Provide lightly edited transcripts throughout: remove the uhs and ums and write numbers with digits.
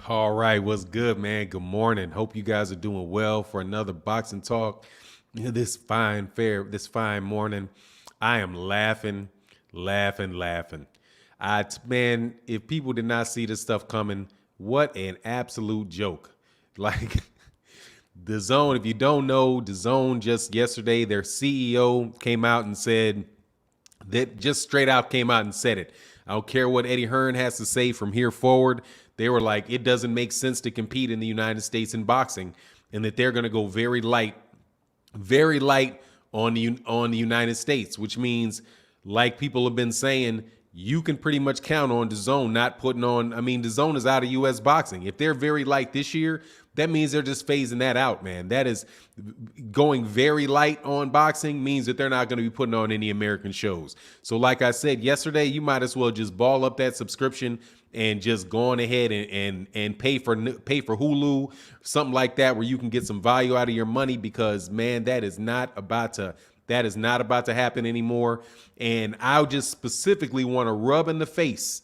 All right, what's good, man? Good morning. Hope you guys are doing well for another boxing talk. This fine morning. I am laughing. Man, if people did not see this stuff coming, what an absolute joke. Like Dazn, if you don't know, Dazn just yesterday, their CEO came out and said that just straight out came out and said it. I don't care what Eddie Hearn has to say from here forward. They were like, it doesn't make sense to compete in the United States in boxing, and that they're going to go very light on the United States, which means, like people have been saying, you can pretty much count on DAZN not putting on. I mean, DAZN is out of U.S. boxing. If they're very light this year, that means they're just phasing that out, man. That is going very light on boxing means that they're not going to be putting on any American shows. So like I said yesterday, you might as well just ball up that subscription and just go on ahead and pay for Hulu, something like that, where you can get some value out of your money, because man, that is not about to happen anymore. And I just specifically want to rub in the face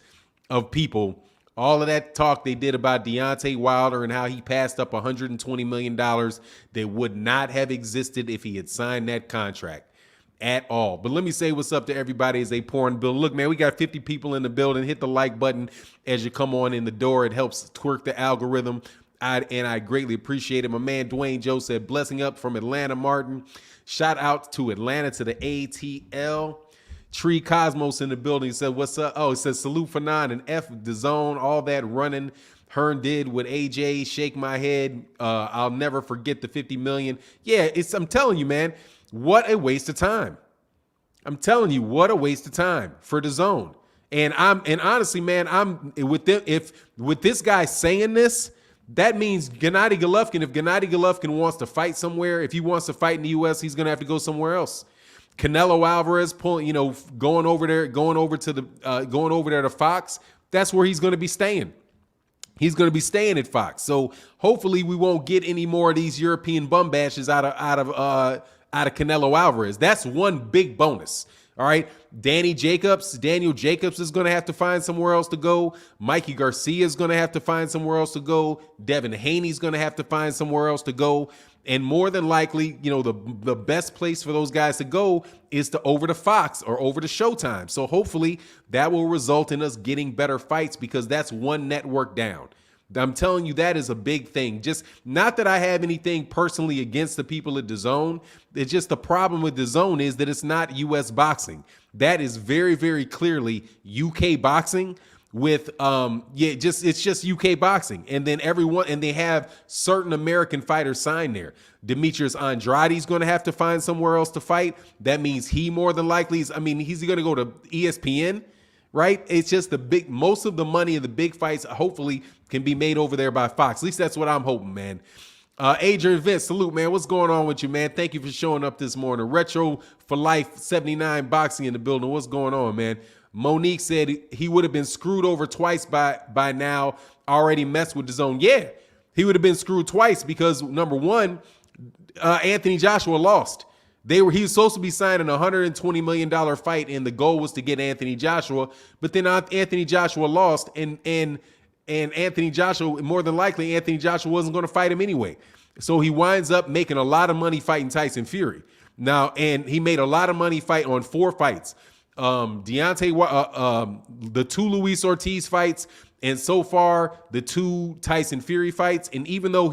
of people all of that talk they did about Deontay Wilder and how he passed up $120 million that would not have existed if he had signed that contract at all. But let me say what's up to everybody as they pour in the building. Look, man, we got 50 people in the building. Hit the like button as you come on in the door. It helps twerk the algorithm. I greatly appreciate it. My man Dwayne Joe said, blessing up from Atlanta, Martin. Shout out to Atlanta, to the ATL. Tree Cosmos in the building. He said, what's up? Oh, it says salute for 9 and F the zone. All that running Hearn did with AJ. Shake my head. I'll never forget the 50 million. Yeah, I'm telling you, man, what a waste of time. I'm telling you, what a waste of time for the zone. And honestly, man, I'm with them. If with this guy saying this, that means Gennady Golovkin, if Gennady Golovkin wants to fight somewhere, if he wants to fight in the US, he's going to have to go somewhere else. Canelo Alvarez going over there to Fox. That's where he's going to be staying. He's going to be staying at Fox. So hopefully we won't get any more of these European bum bashes out of Canelo Alvarez. That's one big bonus. All right. Daniel Jacobs is going to have to find somewhere else to go. Mikey Garcia is going to have to find somewhere else to go. Devin Haney is going to have to find somewhere else to go. And more than likely, the best place for those guys to go is over to Fox or over to Showtime. So hopefully that will result in us getting better fights, because that's one network down. I'm telling you, that is a big thing. Just not that I have anything personally against the people at DAZN. It's just the problem with DAZN is that it's not U.S. boxing. That is very, very clearly UK boxing with it's just UK boxing. And then they have certain American fighters signed there. Demetrius Andrade's going to have to find somewhere else to fight. That means he more than likely he's going to go to ESPN. Right? It's just most of the money of the big fights hopefully can be made over there by Fox. At least that's what I'm hoping, man. Adrian Vince, salute, man. What's going on with you, man? Thank you for showing up this morning. Retro for Life 79 Boxing in the building. What's going on, man? Monique said he would have been screwed over twice by now. Already messed with the zone. Yeah, he would have been screwed twice because, number one, Anthony Joshua lost. He was supposed to be signing a $120 million fight, and the goal was to get Anthony Joshua. But then Anthony Joshua lost, and Anthony Joshua, more than likely, Anthony Joshua wasn't going to fight him anyway. So he winds up making a lot of money fighting Tyson Fury. Now, and he made a lot of money fight on 4 fights. The 2 Luis Ortiz fights, and so far the 2 Tyson Fury fights. And even though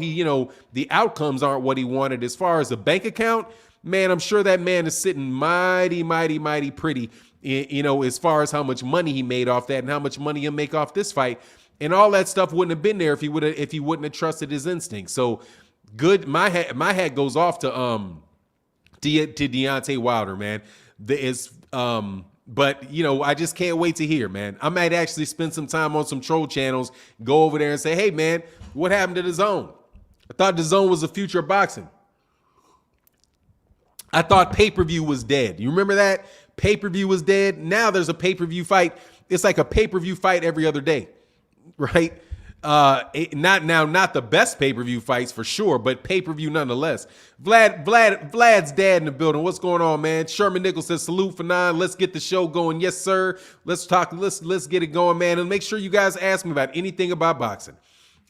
the outcomes aren't what he wanted as far as a bank account, man, I'm sure that man is sitting mighty, mighty, mighty pretty, as far as how much money he made off that and how much money he'll make off this fight. And all that stuff wouldn't have been there if he wouldn't have trusted his instincts. So good. My hat goes off to Deontay Wilder, man. But I just can't wait to hear, man. I might actually spend some time on some troll channels, go over there and say, hey, man, what happened to DAZN? I thought DAZN was the future of boxing. I thought pay-per-view was dead. You remember that? Pay-per-view was dead. Now there's a pay-per-view fight. It's like a pay-per-view fight every other day, right? Not the best pay-per-view fights for sure, but pay-per-view nonetheless. Vlad's dad in the building. What's going on, man? Sherman Nichols says salute for 9. Let's get the show going. Yes, sir. Let's talk. Let's get it going, man. And make sure you guys ask me about anything about boxing.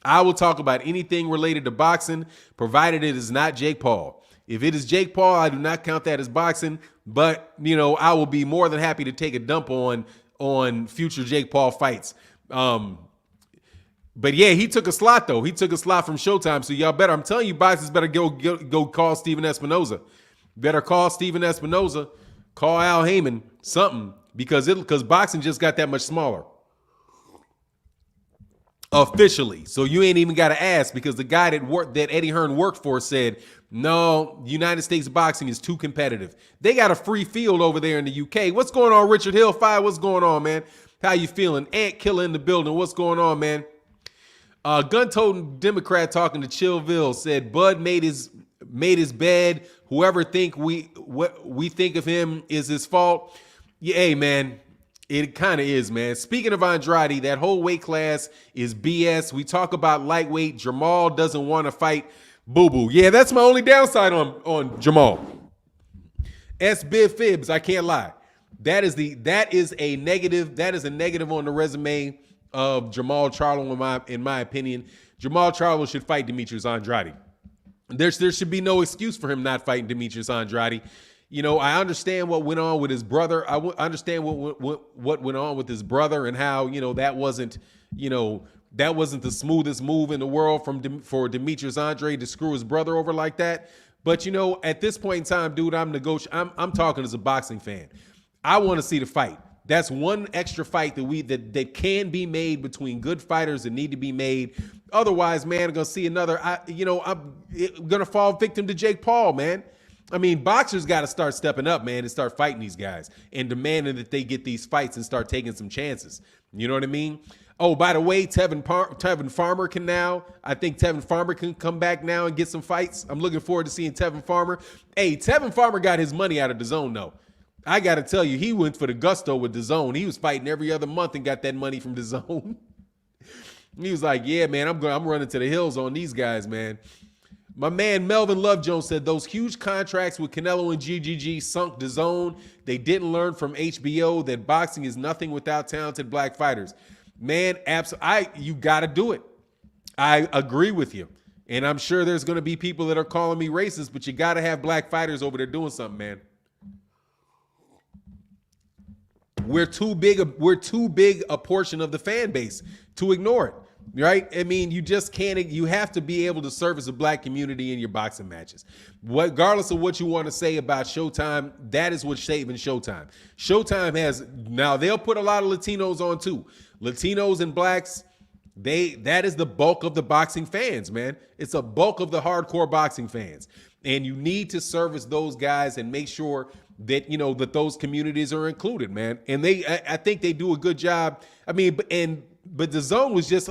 I will talk about anything related to boxing, provided it is not Jake Paul. If it is Jake Paul, I do not count that as boxing, but I will be more than happy to take a dump on future Jake Paul fights. But yeah, he took a slot though. He took a slot from Showtime. So y'all better, I'm telling you, boxers better go call Steven Espinoza. Better call Steven Espinoza, call Al Heyman, something, because boxing just got that much smaller. Officially. So you ain't even got to ask, because the guy that Eddie Hearn worked for said, no, United States boxing is too competitive. They got a free field over there in the UK. What's going on, Richard Hill? What's going on, man? How you feeling? Ant Killer in the building. What's going on, man? Gun-toting Democrat talking to Chillville said Bud made his bed. Whoever what we think of him is his fault. Yeah, hey, man. It kind of is, man. Speaking of Andrade, that whole weight class is BS. We talk about lightweight. Jamal doesn't want to fight Boo-Boo. Yeah, that's my only downside on Jamal. S-Bib Fibs, I can't lie. That is a negative. That is a negative on the resume of Jamal Charlo, in my opinion. Jamal Charlo should fight Demetrius Andrade. There should be no excuse for him not fighting Demetrius Andrade. I understand what went on with his brother. I understand what went on with his brother, and how that wasn't the smoothest move in the world for Demetrius Andrade to screw his brother over like that. But at this point in time, dude, I'm talking as a boxing fan. I want to see the fight. That's one extra fight that can be made between good fighters that need to be made. Otherwise, man, I'm gonna see another. I'm gonna fall victim to Jake Paul, man. I mean, boxers got to start stepping up, man, and start fighting these guys and demanding that they get these fights and start taking some chances. You know what I mean? Oh, by the way, Tevin Farmer can now. I think Tevin Farmer can come back now and get some fights. I'm looking forward to seeing Tevin Farmer. Hey, Tevin Farmer got his money out of Dazn, though. I got to tell you, he went for the gusto with Dazn. He was fighting every other month and got that money from Dazn. He was like, yeah, man, I'm running to the hills on these guys, man. My man Melvin Love Jones said those huge contracts with Canelo and GGG sunk Dazn. They didn't learn from HBO that boxing is nothing without talented black fighters. Man, you got to do it. I agree with you. And I'm sure there's going to be people that are calling me racist, but you got to have black fighters over there doing something, man. We're too big a portion of the fan base to ignore it. Right? I mean, you just can't. You have to be able to service a black community in your boxing matches. Regardless of what you want to say about Showtime, that is what's saving Showtime. Showtime now they'll put a lot of Latinos on too. Latinos and blacks, that is the bulk of the boxing fans, man. It's a bulk of the hardcore boxing fans. And you need to service those guys and make sure that, that those communities are included, man. And I think they do a good job. I mean, but Dazn was just,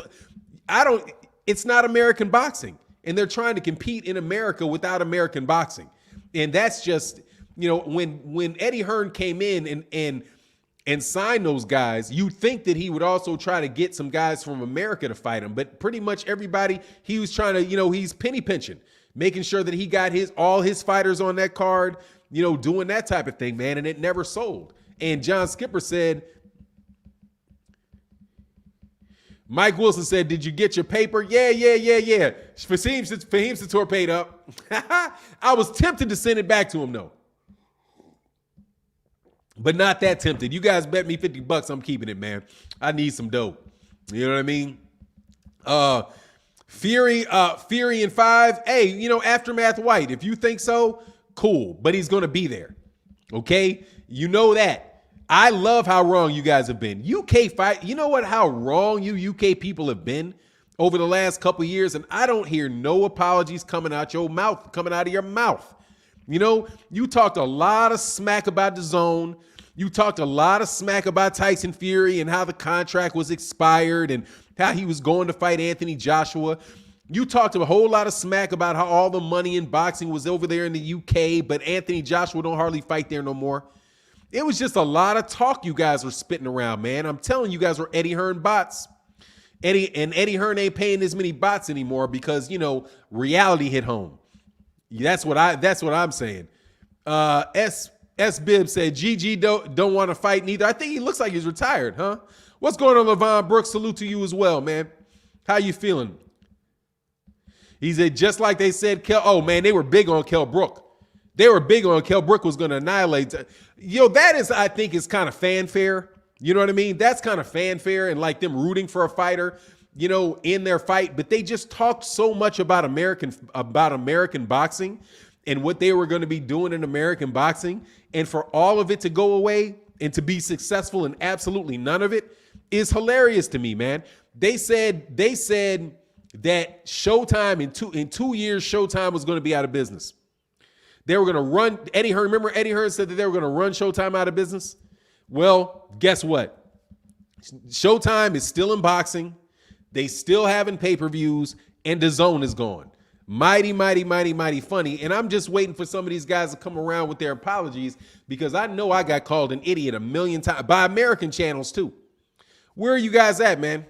it's not American boxing. And they're trying to compete in America without American boxing. And that's just, when Eddie Hearn came in and signed those guys, you'd think that he would also try to get some guys from America to fight him. But pretty much everybody, he was trying to, he's penny pinching, making sure that he got all his fighters on that card, doing that type of thing, man. And it never sold. And John Skipper said, Mike Wilson said, did you get your paper? Yeah. Fahim Sator paid up. I was tempted to send it back to him, though. But not that tempted. You guys bet me $50. I'm keeping it, man. I need some dough. You know what I mean? Fury in 5. Hey, Aftermath White. If you think so, cool. But he's going to be there. Okay? You know that. I love how wrong you guys have been. UK fight. You know what? How wrong you UK people have been over the last couple of years. And I don't hear no apologies coming out your mouth. You talked a lot of smack about Dazn. You talked a lot of smack about Tyson Fury and how the contract was expired and how he was going to fight Anthony Joshua. You talked a whole lot of smack about how all the money in boxing was over there in the UK, but Anthony Joshua don't hardly fight there no more. It was just a lot of talk you guys were spitting around, man. I'm telling you guys were Eddie Hearn bots. Eddie Hearn ain't paying as many bots anymore because, reality hit home. That's what I'm saying. S Bib said GG don't want to fight neither. I think he looks like he's retired, huh? What's going on, LeVon Brooks? Salute to you as well, man. How you feeling? He said, just like they said, oh man, they were big on Kell Brook. They were big on Kell Brook was going to annihilate. That is, I think, is kind of fanfare. You know what I mean? That's kind of fanfare and like them rooting for a fighter, in their fight. But they just talked so much about American boxing and what they were going to be doing in American boxing. And for all of it to go away and to be successful and absolutely none of it is hilarious to me, man. They said that Showtime in 2 years, Showtime was going to be out of business. They were going to run Eddie Hearn. Remember Eddie Hearn said that they were going to run Showtime out of business? Well, guess what? Showtime is still in boxing. They still having pay-per-views, and Dazn is gone. Mighty, mighty, mighty, mighty funny. And I'm just waiting for some of these guys to come around with their apologies because I know I got called an idiot a million times by American channels too. Where are you guys at, man?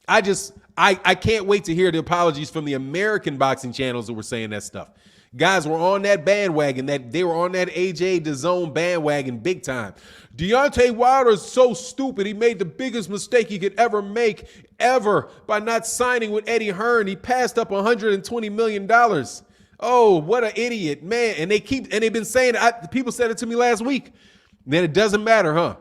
I can't wait to hear the apologies from the American boxing channels that were saying that stuff. Guys were on that bandwagon, they were on that AJ Dazn bandwagon big time. Deontay Wilder is so stupid. He made the biggest mistake he could ever make, ever, by not signing with Eddie Hearn. He passed up $120 million. Oh, what an idiot, man. And they've been saying, people said it to me last week. Then it doesn't matter, huh?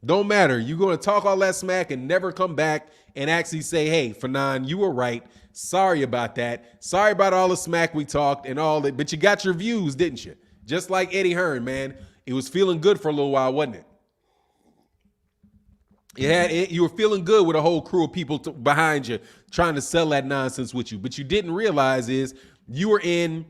Don't matter. You're going to talk all that smack and never come back and actually say, hey, Fannon, you were right. Sorry about that. Sorry about all the smack we talked and all that. But you got your views, didn't you? Just like Eddie Hearn, man. It was feeling good for a little while, wasn't it? You were feeling good with a whole crew of people behind you trying to sell that nonsense with you. But you didn't realize is you were in,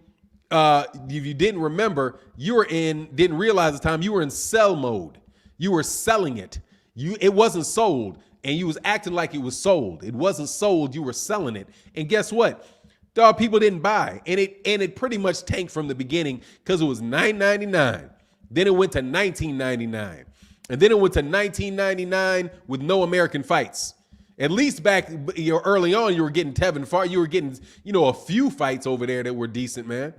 if you didn't remember, didn't realize at the time you were in sell mode. You were selling it. It wasn't sold. And you was acting like it was sold. It wasn't sold. You were selling it. And guess what? Dog, people didn't buy. And it pretty much tanked from the beginning because it was $9.99. Then it went to $19.99. And then it went to $19.99 with no American fights. At least back early on, you were getting Tevin Farr. You were getting, a few fights over there that were decent, man.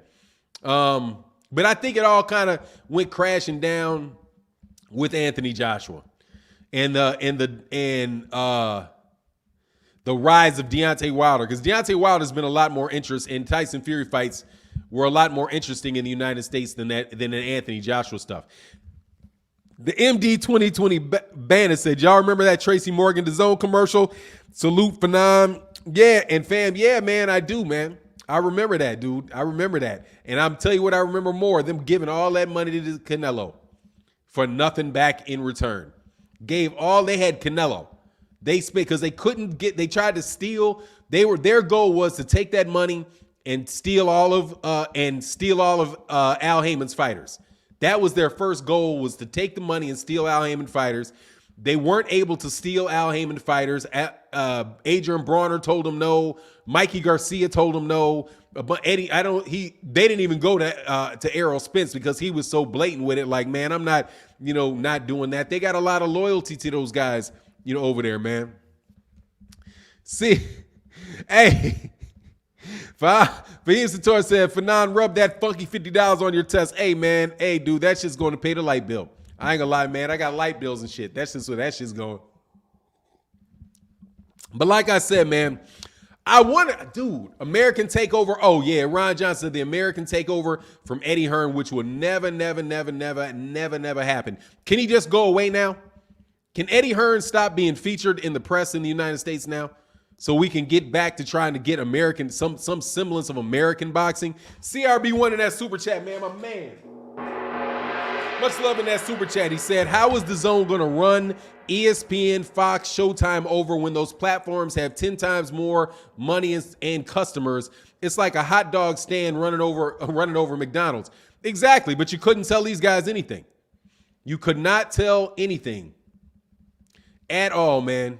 But I think it all kind of went crashing down with Anthony Joshua. And the rise of Deontay Wilder, because Deontay Wilder has been a lot more interest in Tyson Fury fights were a lot more interesting in the United States than the Anthony Joshua stuff. The MD 2020 banner said, y'all remember that Tracy Morgan Dazn commercial? Salute Fannon. Yeah, and fam, yeah, man, I do, man. I remember that, dude. I remember that. And I'm telling you what I remember more, them giving all that money to Canelo for nothing back in return. Gave all they had Canelo. They spent because they tried to steal. Their goal was to take that money and steal all of Al Heyman's fighters. That was their first goal, was to take the money and steal Al Heyman fighters. They weren't able to steal Al Heyman fighters. Adrian Bronner told them no. Mikey Garcia told them no. But Eddie, they didn't even go to Errol Spence because he was so blatant with it. Like, man, I'm not, not doing that. They got a lot of loyalty to those guys, over there, man. See, hey, Fahim Sator said, Fannon, rub that funky $50 on your test. Hey, man, hey, dude, that's just going to pay the light bill. I ain't gonna lie, man. I got light bills and shit. That's just where that shit's going. But like I said, man, American Takeover. Oh, yeah, Ron Johnson said the American Takeover from Eddie Hearn, which will never happen. Can he just go away now? Can Eddie Hearn stop being featured in the press in the United States now? So we can get back to trying to get American, some semblance of American boxing. CRB1 in that super chat, man, my man. Much love in that super chat. He said, how is DAZN going to run ESPN, Fox, Showtime over when those platforms have 10 times more money and customers? It's like a hot dog stand running over McDonald's. Exactly, but you couldn't tell these guys anything. You could not tell anything at all, man.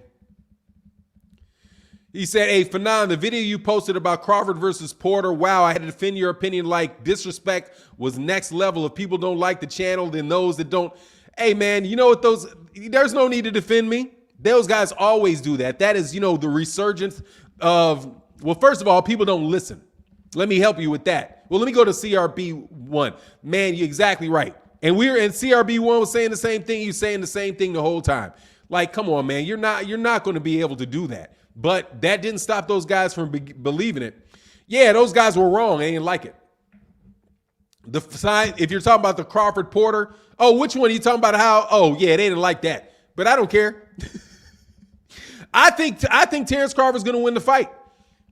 He said, hey, Fannon, the video you posted about Crawford versus Porter, wow, I had to defend your opinion like disrespect was next level. If people don't like the channel, then those that don't. Hey, man, you know what there's no need to defend me. Those guys always do that. That is, the resurgence of, well, first of all, people don't listen. Let me help you with that. Well, let me go to CRB1. Man, you're exactly right. And CRB1 was saying the same thing. You're saying the same thing the whole time. Like, come on, man, you're not going to be able to do that. But that didn't stop those guys from believing it. Yeah, those guys were wrong. They didn't like it. The sign, if you're talking about the Crawford Porter, oh, which one are you talking about? How? Oh, yeah, they didn't like that. But I don't care. I think Terrence Crawford's going to win the fight.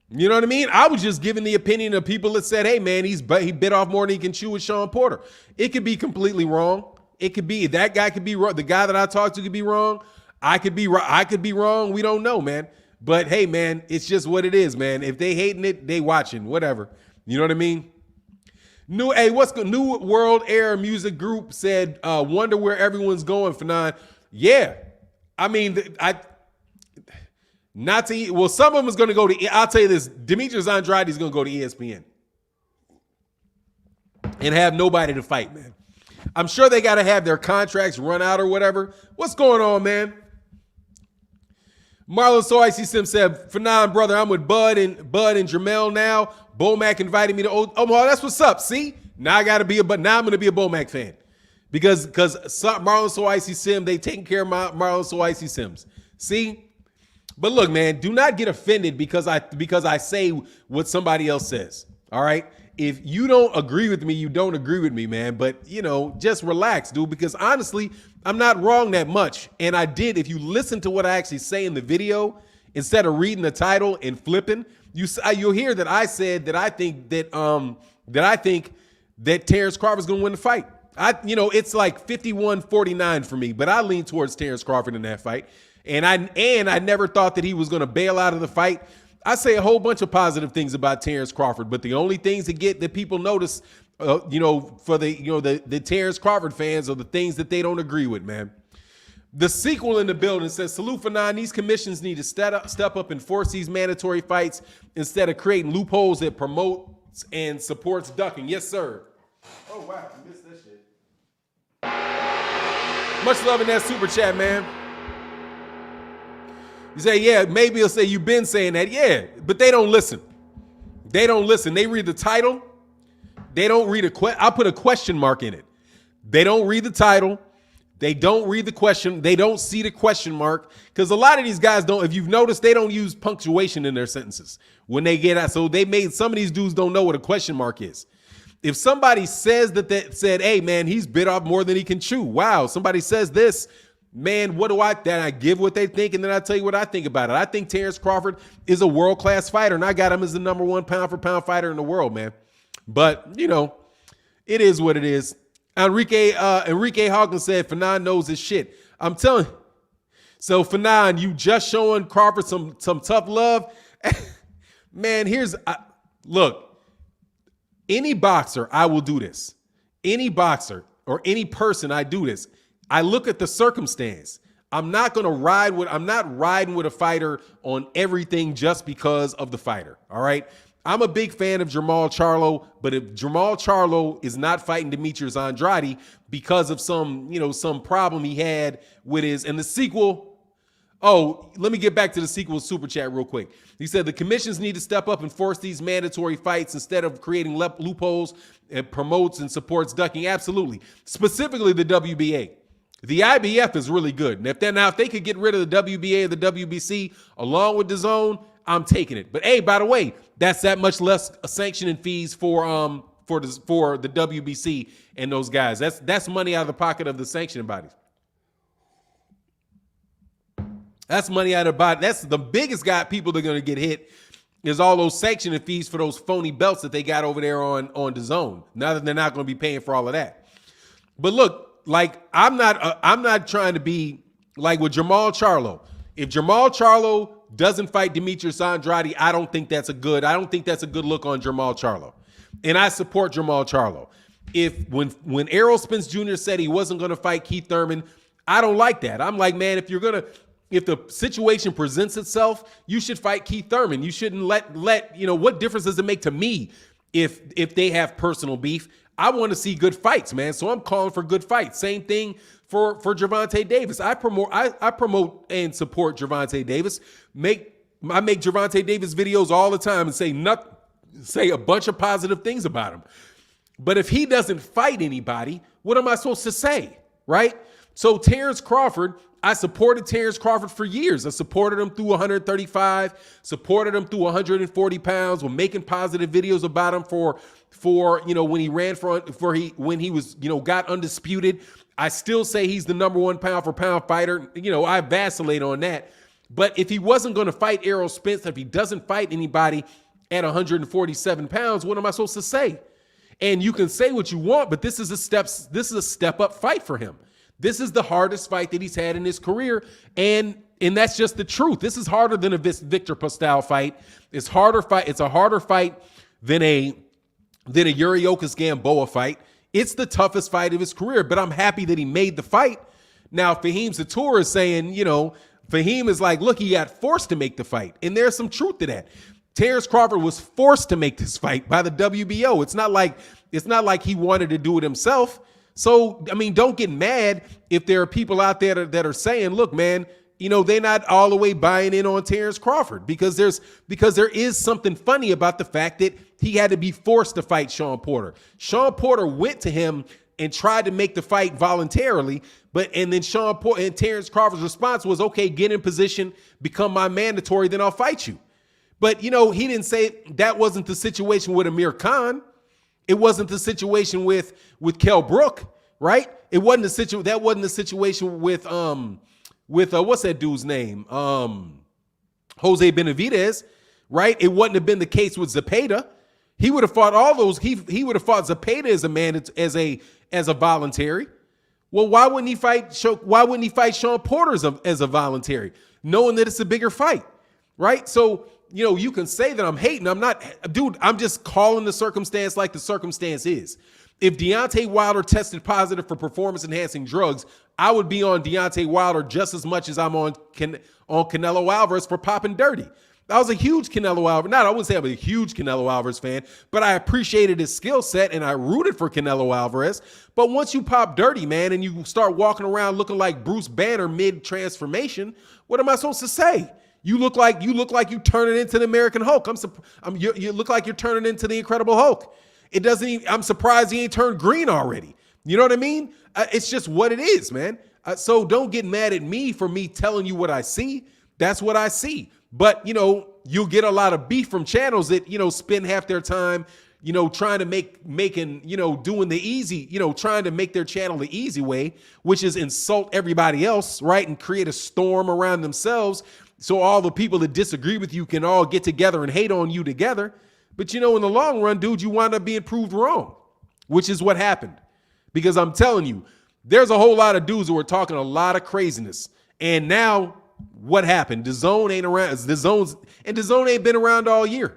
You know what I mean? I was just giving the opinion of people that said, hey, man, he bit off more than he can chew with Sean Porter. It could be completely wrong. It could be, that guy could be wrong. The guy that I talked to could be wrong. I could be wrong. We don't know, man. But hey, man, it's just what it is, man. If they hating it, they watching, whatever. You know what I mean? New World Air Music Group said, wonder where everyone's going, Fannon. Yeah. I mean, some of them is going to go to, I'll tell you this, Demetrius Andrade is going to go to ESPN and have nobody to fight, man. I'm sure they got to have their contracts run out or whatever. What's going on, man? Marlon So Icy Sim said, Fannon, brother, I'm with Bud and Jamel now. Bomac invited me to Omaha. That's what's up. See? Now I'm going to be a Bomac fan. Because Marlon So Icy Sim, they taking care of Marlon So Icy Sims. See? But look, man, do not get offended because I say what somebody else says. All right? If you don't agree with me, you don't agree with me, man. But, just relax, dude, because honestly, I'm not wrong that much. And I did, if you listen to what I actually say in the video, instead of reading the title and flipping, you'll hear that I said that I think that Terrence Crawford's going to win the fight. It's like 51-49 for me, but I lean towards Terrence Crawford in that fight. And I never thought that he was going to bail out of the fight. I say a whole bunch of positive things about Terrence Crawford, but the only things that people notice, for the Terrence Crawford fans are the things that they don't agree with, man. The sequel in the building says, salute for 9. These commissions need to step up and force these mandatory fights instead of creating loopholes that promotes and supports ducking. Yes, sir. Oh, wow. I missed that shit. Much love in that super chat, man. You say, yeah, maybe he'll say you've been saying that. Yeah, but they don't listen. They don't listen. They read the title. They don't read I'll put a question mark in it. They don't read the title. They don't read the question. They don't see the question mark. Because a lot of these guys don't, if you've noticed, they don't use punctuation in their sentences when they get out. So some of these dudes don't know what a question mark is. If somebody says said, hey, man, he's bit off more than he can chew. Wow. Somebody says this. Man, then I give what they think, and then I tell you what I think about it. I think Terrence Crawford is a world-class fighter, and I got him as the number 1 pound-for-pound fighter in the world, man. But, it is what it is. Enrique Hawkins said, Fannon knows his shit. I'm telling you. So, Fannon, you just showing Crawford some tough love? Man, look, any boxer, I will do this. Any boxer or any person, I do this. I look at the circumstance. I'm not riding with a fighter on everything just because of the fighter. All right. I'm a big fan of Jermall Charlo, but if Jermall Charlo is not fighting Demetrius Andrade because of some problem he had with the sequel. Oh, let me get back to the sequel super chat real quick. He said the commissions need to step up and force these mandatory fights instead of creating loopholes and promotes and supports ducking. Absolutely. Specifically the WBA. The IBF is really good. And if they could get rid of the WBA or the WBC along with Dazn, I'm taking it. But hey, by the way, that's that much less sanctioning fees for the WBC and those guys. That's money out of the pocket of the sanctioning bodies. That's money out of the body. That's the biggest people that are going to get hit is all those sanctioning fees for those phony belts that they got over there on Dazn. Now that they're not going to be paying for all of that. But look, like I'm not trying to be like with Jermall Charlo. If Jermall Charlo doesn't fight Demetrius Andrade, I don't think that's a good look on Jermall Charlo. And I support Jermall Charlo. When Errol Spence Jr. said he wasn't going to fight Keith Thurman, I don't like that. I'm like, man, if the situation presents itself, you should fight Keith Thurman. You shouldn't let what difference does it make to me if they have personal beef? I want to see good fights, man. So I'm calling for good fights. Same thing for Gervonta Davis. I promote and support Gervonta Davis. I make Gervonta Davis videos all the time and say a bunch of positive things about him. But if he doesn't fight anybody, what am I supposed to say, right? So Terrence Crawford, I supported Terrence Crawford for years. I supported him through 135, supported him through 140 pounds, was making positive videos about him for when he ran when he was, got undisputed. I still say he's the number one pound for pound fighter. I vacillate on that. But if he wasn't going to fight Errol Spence, if he doesn't fight anybody at 147 pounds, what am I supposed to say? And you can say what you want, but this is a step up fight for him. This is the hardest fight that he's had in his career, and that's just the truth. This is harder than a Victor Postol fight. It's a harder fight than a Yuriorkis Gamboa fight. It's the toughest fight of his career, but I'm happy that he made the fight. Now, Fahim Satour is saying, Fahim is like, look, he got forced to make the fight, and there's some truth to that. Terrence Crawford was forced to make this fight by the WBO. It's not like he wanted to do it himself. So, don't get mad if there are people out there that are saying, look, man, they're not all the way buying in on Terrence Crawford because there is something funny about the fact that he had to be forced to fight Sean Porter. Sean Porter went to him and tried to make the fight voluntarily, and then Sean Porter and Terrence Crawford's response was, okay, get in position, become my mandatory, then I'll fight you. But, he didn't say that wasn't the situation with Amir Khan. It wasn't the situation with Kell Brook, right? That wasn't the situation with what's that dude's name? Jose Benavidez, right? It wouldn't have been the case with Zepeda. He would have fought all those. He would have fought Zepeda as a voluntary. Well, why wouldn't he fight Sean Porter as a voluntary, knowing that it's a bigger fight, right? So, you can say that I'm hating. I'm not, dude. I'm just calling the circumstance like the circumstance is. If Deontay Wilder tested positive for performance-enhancing drugs, I would be on Deontay Wilder just as much as I'm on Canelo Alvarez for popping dirty. I was a huge Canelo Alvarez. I wouldn't say I'm a huge Canelo Alvarez fan, but I appreciated his skill set and I rooted for Canelo Alvarez. But once you pop dirty, man, and you start walking around looking like Bruce Banner mid-transformation, what am I supposed to say? You look like you turning into the American Hulk. You look like you're turning into the Incredible Hulk. I'm surprised he ain't turned green already. You know what I mean? It's just what it is, man. So don't get mad at me for me telling you what I see. That's what I see. But, you'll get a lot of beef from channels that, spend half their time, trying to doing the easy, trying to make their channel the easy way, which is insult everybody else, right? And create a storm around themselves. So all the people that disagree with you can all get together and hate on you together. But, in the long run, dude, you wind up being proved wrong, which is what happened. Because I'm telling you, there's a whole lot of dudes who are talking a lot of craziness. And now what happened? Dazn ain't around. Dazn ain't been around all year,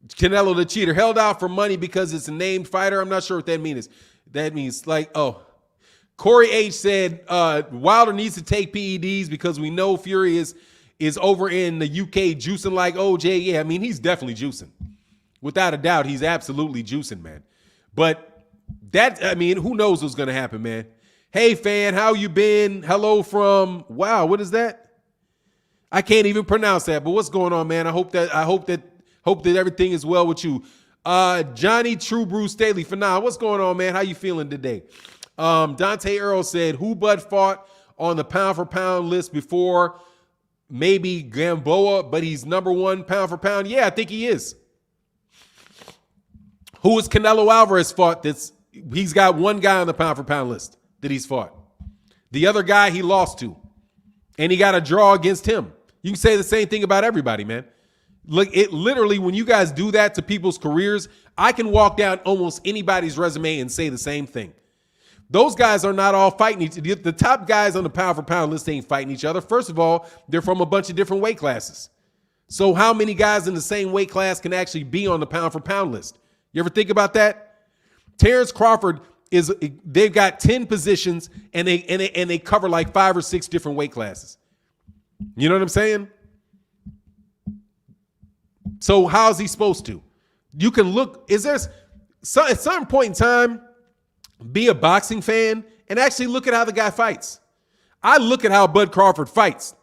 Canelo the cheater held out for money because it's a named fighter. I'm not sure what that means. That means Corey H said Wilder needs to take PEDs because we know Fury is over in the UK juicing like OJ. Yeah, he's definitely juicing. Without a doubt, he's absolutely juicing, man. But who knows what's going to happen, man. Hey, fan, how you been? Hello from, wow, what is that? I can't even pronounce that, but what's going on, man? I hope that everything is well with you. Johnny True Bruce Staley, Fannon, what's going on, man? How you feeling today? Dante Earl said, who Bud fought on the pound for pound list before? Maybe Gamboa, but he's number one pound for pound. Yeah, I think he is. Who is Canelo Alvarez fought? He's got one guy on the pound for pound list that he's fought. The other guy he lost to, and he got a draw against him. You can say the same thing about everybody, man. Look, it literally, when you guys do that to people's careers, I can walk down almost anybody's resume and say the same thing. Those guys are not all fighting each other. The top guys on the pound for pound list ain't fighting each other. First of all, they're from a bunch of different weight classes. So how many guys in the same weight class can actually be on the pound for pound list? You ever think about that? Terrence Crawford they've got 10 positions and they cover like 5 or 6 different weight classes. You know what I'm saying? So how is he supposed to? You can look, at some point in time, be a boxing fan and actually look at how the guy fights. I look at how Bud Crawford fights,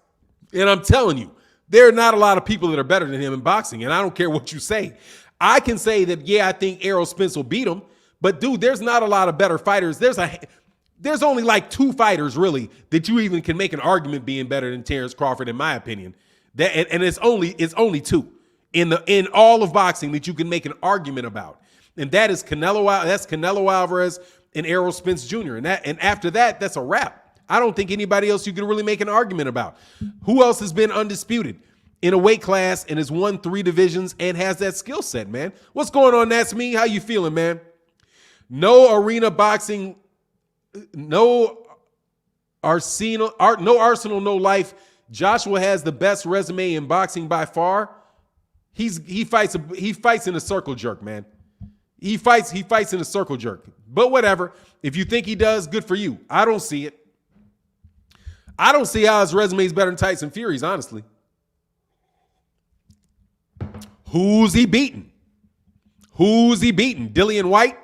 and I'm telling you, there are not a lot of people that are better than him in boxing, and I don't care what you say. I can say that, yeah, I think Errol Spence will beat him, But dude, there's not a lot of better fighters. There's only like 2 fighters really that you even can make an argument being better than Terrence Crawford, in my opinion. And it's only 2 in all of boxing that you can make an argument about. And that is Canelo Alvarez and Errol Spence Jr. And after that, that's a wrap. I don't think anybody else you can really make an argument about. Who else has been undisputed in a weight class and has won 3 divisions and has that skill set, man? What's going on, That's Me? How you feeling, man? No arena boxing, no Arsenal, no life. Joshua has the best resume in boxing by far. He fights in a circle jerk, man. He fights in a circle jerk. But whatever. If you think he does, good for you. I don't see it. I don't see how his resume is better than Tyson Fury's, honestly. Who's he beating? Dillian White?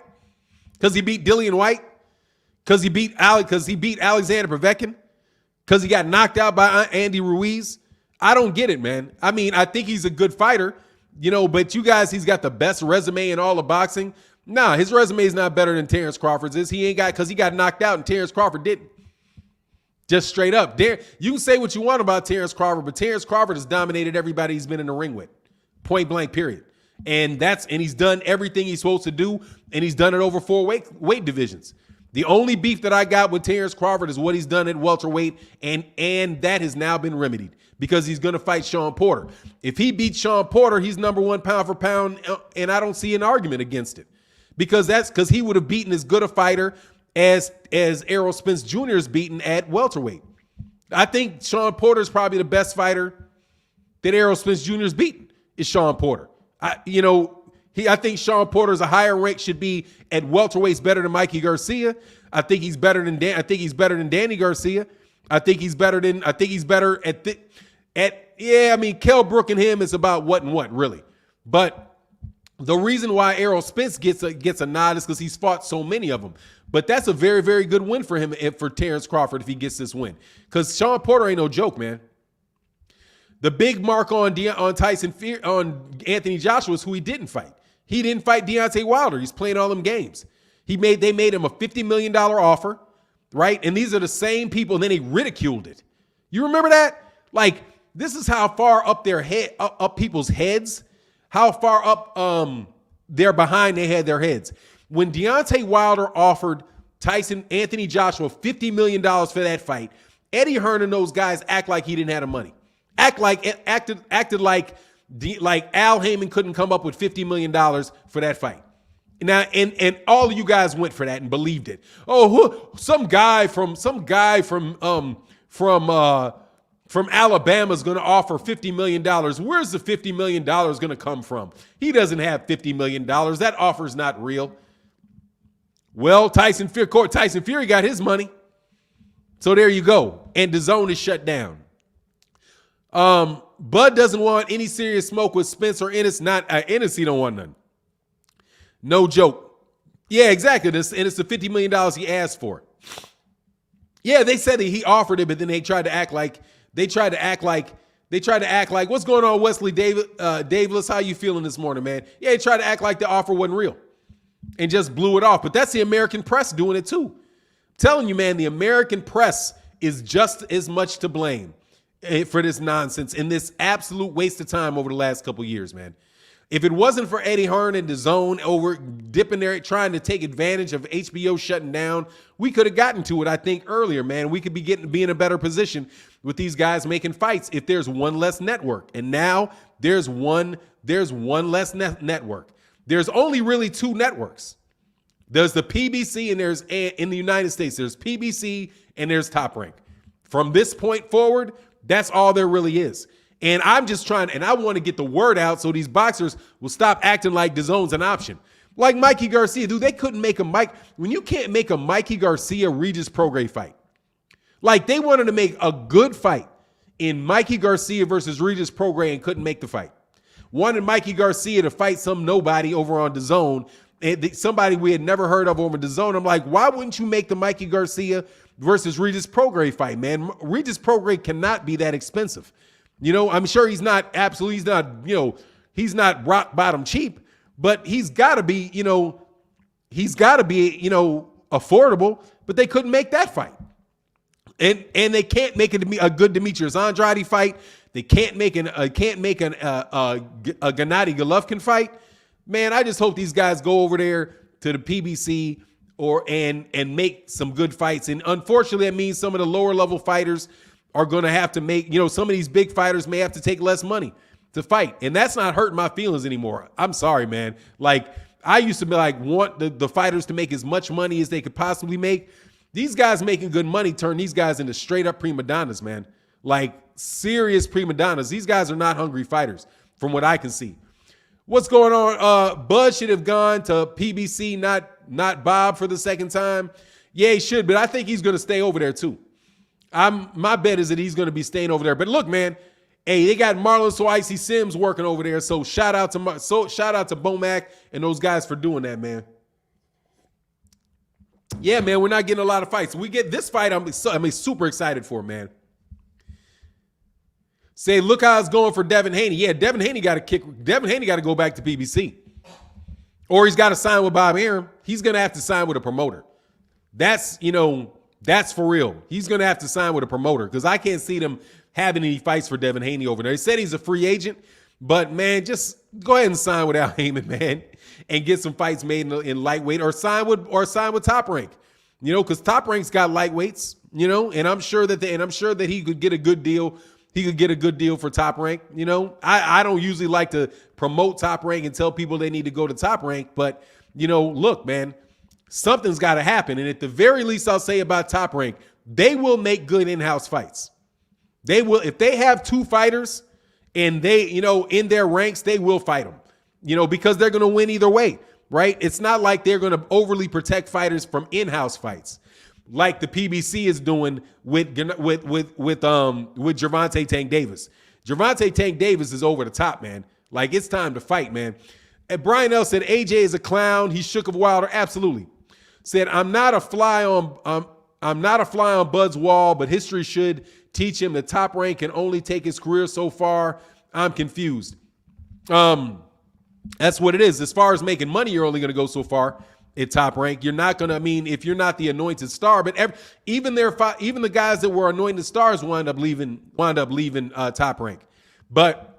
Because he beat Dillian White? Because he beat Alexander Povetkin? Because he got knocked out by Andy Ruiz? I don't get it, man. I mean, I think he's a good fighter, but you guys, he's got the best resume in all of boxing. Nah, his resume is not better than Terrence Crawford's is. Because he got knocked out and Terrence Crawford didn't. Just straight up. You can say what you want about Terrence Crawford, but Terrence Crawford has dominated everybody he's been in the ring with. Point blank, period. And he's done everything he's supposed to do, and he's done it over 4 weight divisions. The only beef that I got with Terrence Crawford is what he's done at welterweight, and that has now been remedied because he's going to fight Sean Porter. If he beats Sean Porter, he's number 1 pound for pound, and I don't see an argument against it because he would have beaten as good a fighter as Errol Spence Jr. is beaten at welterweight. I think Sean Porter is probably the best fighter that Errol Spence Jr. is beaten is Sean Porter. I think Sean Porter's a higher rank should be at welterweight's better than Mikey Garcia. I think he's better than Danny Garcia. I think he's better at Kell Brook and him is about what and what really. But the reason why Errol Spence gets a nod is because he's fought so many of them. But that's a very, very good win for him and for Terrence Crawford if he gets this win. Because Sean Porter ain't no joke, man. The big mark on Anthony Joshua is who he didn't fight. He didn't fight Deontay Wilder. He's playing all them games. They made him a $50 million offer, right? And these are the same people, and then they ridiculed it. You remember that? Like, this is how far up up people's heads, how far up they're behind they had their heads. When Deontay Wilder offered Anthony Joshua $50 million for that fight, Eddie Hearn and those guys act like he didn't have the money. Acted like Al Heyman couldn't come up with $50 million for that fight. Now, and all of you guys went for that and believed it. Oh, some guy from Alabama is going to offer $50 million. Where's the $50 million going to come from? He doesn't have $50 million. That offer's not real. Well, Tyson Fury got his money. So there you go. And Dazn is shut down. Bud doesn't want any serious smoke with Spence or Ennis. Ennis, he don't want none. No joke. Yeah, exactly. And it's the $50 million he asked for. Yeah, they said he offered it, but then they tried to act like what's going on, Wesley Davis? How you feeling this morning, man? Yeah, they tried to act like the offer wasn't real and just blew it off. But that's the American press doing it too. I'm telling you, man, the American press is just as much to blame for this nonsense and this absolute waste of time over the last couple years, man. If it wasn't for Eddie Hearn and DAZN over dipping there, trying to take advantage of HBO shutting down, we could have gotten to it, I think, earlier, man. We could be in a better position with these guys making fights if there's one less network. And now there's one less network. There's only really 2 networks. There's the PBC and there's in the United States, there's PBC and there's Top Rank. From this point forward, that's all there really is. And I'm just trying, and I want to get the word out so these boxers will stop acting like DAZN's an option. Like Mikey Garcia, dude, they couldn't make when you can't make a Mikey Garcia Regis Prograis fight. Like they wanted to make a good fight in Mikey Garcia versus Regis Prograis and couldn't make the fight. Wanted Mikey Garcia to fight some nobody over on DAZN, somebody we had never heard of over DAZN. I'm like, why wouldn't you make the Mikey Garcia versus Regis Prograis fight, man? Regis Prograis cannot be that expensive. I'm sure he's not rock bottom cheap, but he's got to be, he's got to be, affordable, but they couldn't make that fight. And they can't make it a good Demetrius Andrade fight. They can't make a Gennady Golovkin fight. Man, I just hope these guys go over there to the PBC and make some good fights. And unfortunately, that means some of the lower level fighters are going to have to make, some of these big fighters may have to take less money to fight. And that's not hurting my feelings anymore. I'm sorry, man. Like, I used to be like, want the fighters to make as much money as they could possibly make. These guys making good money turn these guys into straight up prima donnas, man. Like, serious prima donnas. These guys are not hungry fighters from what I can see. What's going on? Bud should have gone to PBC, not Bob for the second time. Yeah, he should, but I think he's going to stay over there too. My bet is that he's going to be staying over there. But look, man, hey, they got Marlon Swicey Sims working over there. So shout out to Bomac and those guys for doing that, man. Yeah, man, we're not getting a lot of fights. We get this fight. I'm super excited for, man. Say, look how it's going for Devin Haney. Yeah, Devin Haney got to kick. Devin Haney got to go back to PBC, or he's got to sign with Bob Arum. He's gonna have to sign with a promoter. That's for real. He's gonna have to sign with a promoter because I can't see them having any fights for Devin Haney over there. He said he's a free agent, but man, just go ahead and sign with Al Heyman, man, and get some fights made in lightweight, or sign with Top Rank. Because Top Rank's got lightweights. And I'm sure that he could get a good deal. He could get a good deal for Top Rank. I don't usually like to promote Top Rank and tell people they need to go to Top Rank, but look, man, something's got to happen. And at the very least, I'll say about Top Rank, they will make good in-house fights. They will, if they have two fighters and they, in their ranks, they will fight them, because they're going to win either way, right? It's not like they're going to overly protect fighters from in-house fights, like the PBC is doing with Gervonta Tank Davis. Gervonta Tank Davis is over the top, man. Like, it's time to fight, man. And Brian L said AJ is a clown. He shook of Wilder. Absolutely. Said I'm not a fly on Bud's wall, but history should teach him that Top Rank can only take his career so far. I'm confused. That's what it is. As far as making money, you're only going to go so far at Top Rank. You're not going to, if you're not the anointed star, but even the guys that were anointed stars wound up leaving Top Rank. But,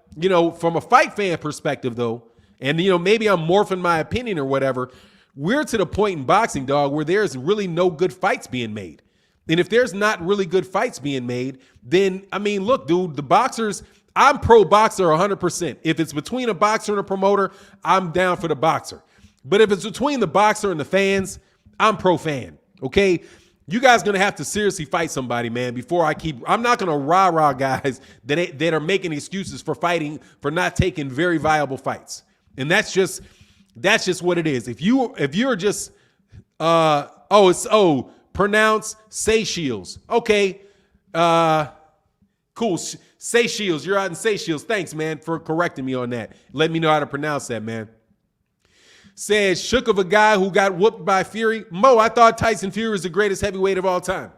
from a fight fan perspective though, and, maybe I'm morphing my opinion or whatever, we're to the point in boxing, dog, where there's really no good fights being made. And if there's not really good fights being made, then, look, dude, the boxers, I'm pro boxer 100%. If it's between a boxer and a promoter, I'm down for the boxer. But if it's between the boxer and the fans, I'm pro fan. Okay. You guys going to have to seriously fight somebody, man, I'm not going to rah-rah guys that are making excuses for not taking very viable fights. And that's just what it is. If you're just, pronounce Seychelles. Okay. Cool. Seychelles. You're out in Seychelles. Thanks, man, for correcting me on that. Let me know how to pronounce that, man. Says, shook of a guy who got whooped by Fury. Mo, I thought Tyson Fury was the greatest heavyweight of all time.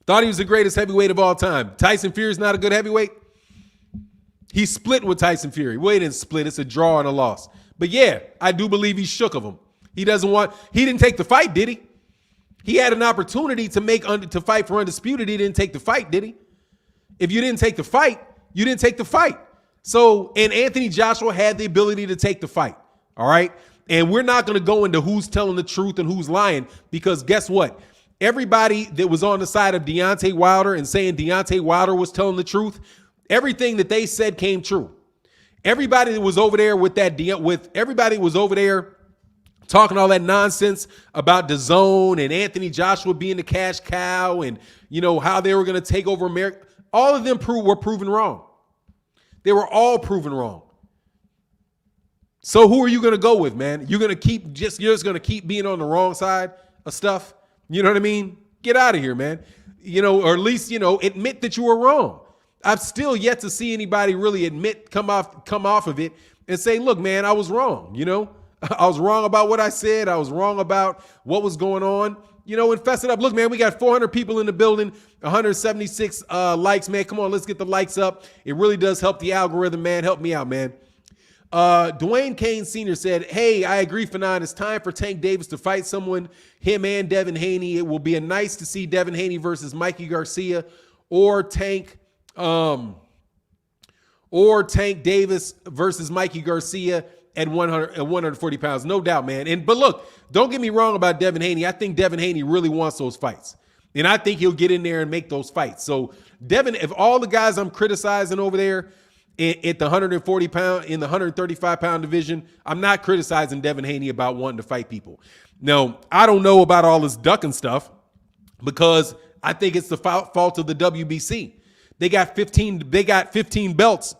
Thought he was the greatest heavyweight of all time. Tyson Fury's not a good heavyweight. He split with Tyson Fury. Well, he didn't split. It's a draw and a loss. But yeah, I do believe he's shook of him. He didn't take the fight, did he? He had an opportunity to fight for undisputed. He didn't take the fight, did he? If you didn't take the fight, you didn't take the fight. So, and Anthony Joshua had the ability to take the fight. All right. And we're not going to go into who's telling the truth and who's lying, because guess what? Everybody that was on the side of Deontay Wilder and saying Deontay Wilder was telling the truth, everything that they said came true. Everybody that was over there everybody was over there talking all that nonsense about Dazn and Anthony Joshua being the cash cow and, how they were going to take over America. All of them were proven wrong. They were all proven wrong. So who are you going to go with, man? You're just going to keep being on the wrong side of stuff. You know what I mean? Get out of here, man. Or at least, admit that you were wrong. I've still yet to see anybody really come off of it and say, look, man, I was wrong. I was wrong about what I said. I was wrong about what was going on, and fess it up. Look, man, we got 400 people in the building, 176 likes, man. Come on, let's get the likes up. It really does help the algorithm, man. Help me out, man. Dwayne Kane Sr. said, hey, I agree, Fannon. It's time for Tank Davis to fight someone, him and Devin Haney. It will be nice to see Devin Haney versus Mikey Garcia or Tank Davis versus Mikey Garcia at 140 pounds. No doubt, man. But look, don't get me wrong about Devin Haney. I think Devin Haney really wants those fights. And I think he'll get in there and make those fights. So Devin, if all the guys I'm criticizing over there at the 140 pound, in the 135 pound division, I'm not criticizing Devin Haney about wanting to fight people. Now, I don't know about all this ducking stuff because I think it's the fault of the WBC. They got 15 belts.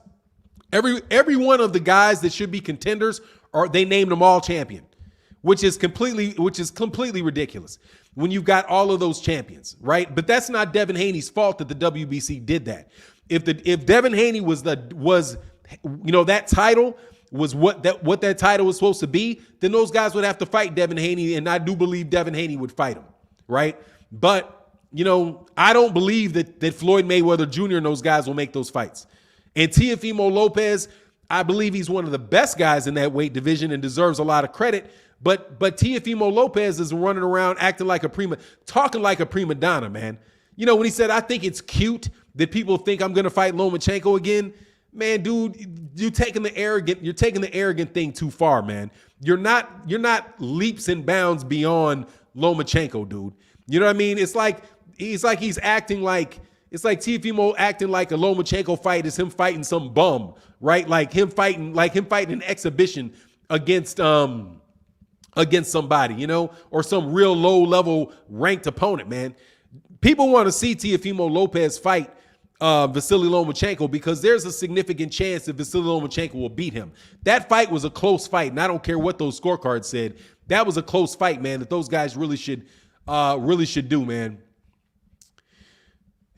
Every one of the guys that should be contenders, they named them all champion, which is completely ridiculous when you've got all of those champions, right? But that's not Devin Haney's fault that the WBC did that. If Devin Haney was that title was what that title was supposed to be, then those guys would have to fight Devin Haney, and I do believe Devin Haney would fight him, right? But I don't believe that Floyd Mayweather Jr. and those guys will make those fights. And Teofimo Lopez, I believe he's one of the best guys in that weight division and deserves a lot of credit. But Teofimo Lopez is running around talking like a prima donna, man. When he said, I think it's cute that people think I'm going to fight Lomachenko again, man, dude, you're taking the arrogant thing too far, man. You're not leaps and bounds beyond Lomachenko, dude. You know what I mean? It's like Teofimo acting like a Lomachenko fight is him fighting some bum, right? Like him fighting an exhibition against somebody, or some real low level ranked opponent, man. People want to see Teofimo Lopez fight Vasily Lomachenko because there's a significant chance that Vasily Lomachenko will beat him. That fight was a close fight, and I don't care what those scorecards said. That was a close fight, man, that those guys really should do, man.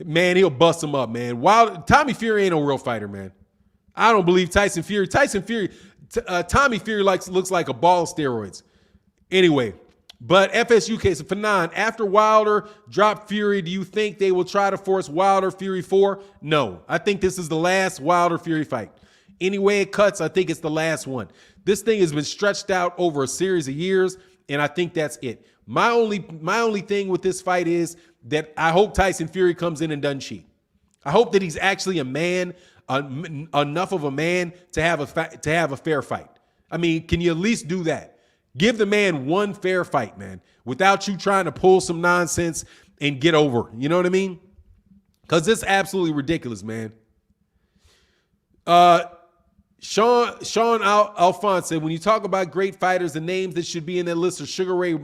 Man, he'll bust him up, man. Tommy Fury ain't no real fighter, man. I don't believe Tommy Fury looks like a ball of steroids. Anyway, but FSU case, Fannon, after Wilder dropped Fury, do you think they will try to force Wilder Fury 4? No, I think this is the last Wilder Fury fight. Any way it cuts, I think it's the last one. This thing has been stretched out over a series of years, and I think that's it. My only thing with this fight is that I hope Tyson Fury comes in and doesn't cheat. I hope that he's actually a man, enough of a man to have a fair fight. I mean, can you at least do that? Give the man one fair fight, man, without you trying to pull some nonsense and get over. You know what I mean? Because it's absolutely ridiculous, man. Sean Alphonse said, when you talk about great fighters, the names that should be in that list are Sugar Ray,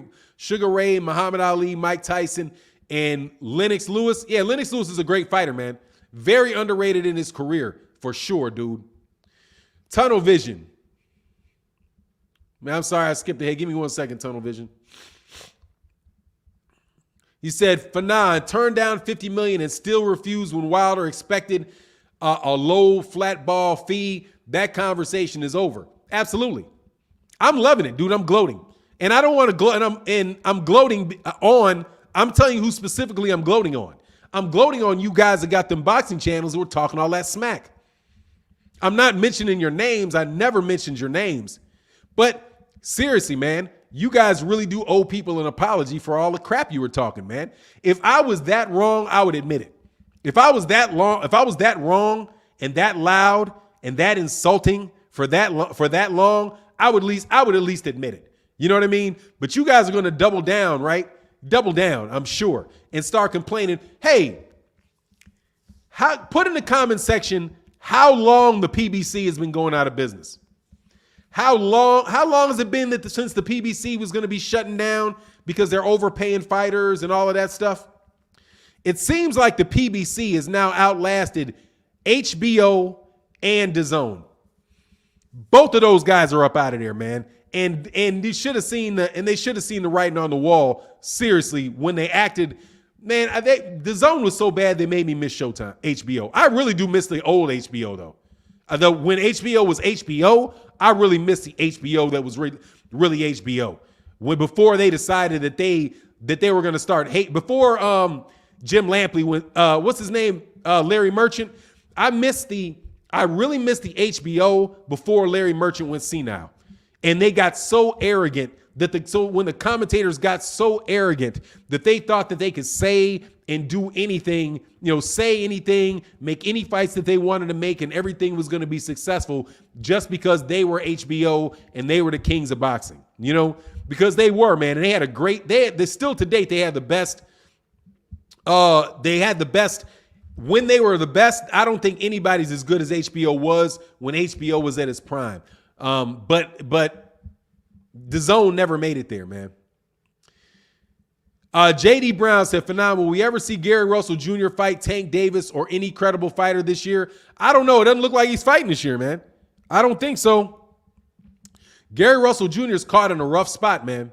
Muhammad Ali, Mike Tyson, and Lennox Lewis. Yeah, Lennox Lewis is a great fighter, man. Very underrated in his career, for sure, dude. Tunnel Vision. Man, I'm sorry I skipped ahead. Give me 1 second, Tunnel Vision. He said, Fannon turned down $50 million and still refused when Wilder expected a low flat ball fee. That conversation is over. Absolutely. I'm loving it, dude. I'm gloating. And I don't want to gloat. And I'm gloating on, I'm telling you who specifically I'm gloating on. I'm gloating on you guys that got them boxing channels that were talking all that smack. I'm not mentioning your names. I never mentioned your names. But seriously, man, you guys really do owe people an apology for all the crap you were talking, man. If I was that wrong, I would admit it. If I was that wrong and that loud and that insulting for that long, I would at least admit it. You know what I mean? But you guys are going to double down, right? Double down, I'm sure, and start complaining. Hey, put in the comment section how long the PBC has been going out of business. How long has it been since the PBC was going to be shutting down because they're overpaying fighters and all of that stuff? It seems like the PBC has now outlasted HBO and Dazn. Both of those guys are up out of there, man. And they should have seen the writing on the wall, seriously, when they acted. Man, Dazn was so bad they made me miss Showtime, HBO. I really do miss the old HBO though. Although when HBO was HBO, I really miss the HBO that was really HBO. Before they decided that they were going to start before Jim Lampley went, what's his name, Larry Merchant. I miss the I really miss the HBO before Larry Merchant went senile. And they got so arrogant so when the commentators got so arrogant that they thought that they could say and do anything, say anything, make any fights that they wanted to make, and everything was going to be successful just because they were HBO and they were the kings of boxing, because they were, man. And they had still to date, they had the best. When they were the best. I don't think anybody's as good as HBO was when HBO was at its prime. But Dazn never made it there, man. JD Brown said, phenomenal. Will we ever see Gary Russell Jr. fight Tank Davis or any credible fighter this year? I don't know. It doesn't look like he's fighting this year, man. I don't think so. Gary Russell Jr. is caught in a rough spot, man.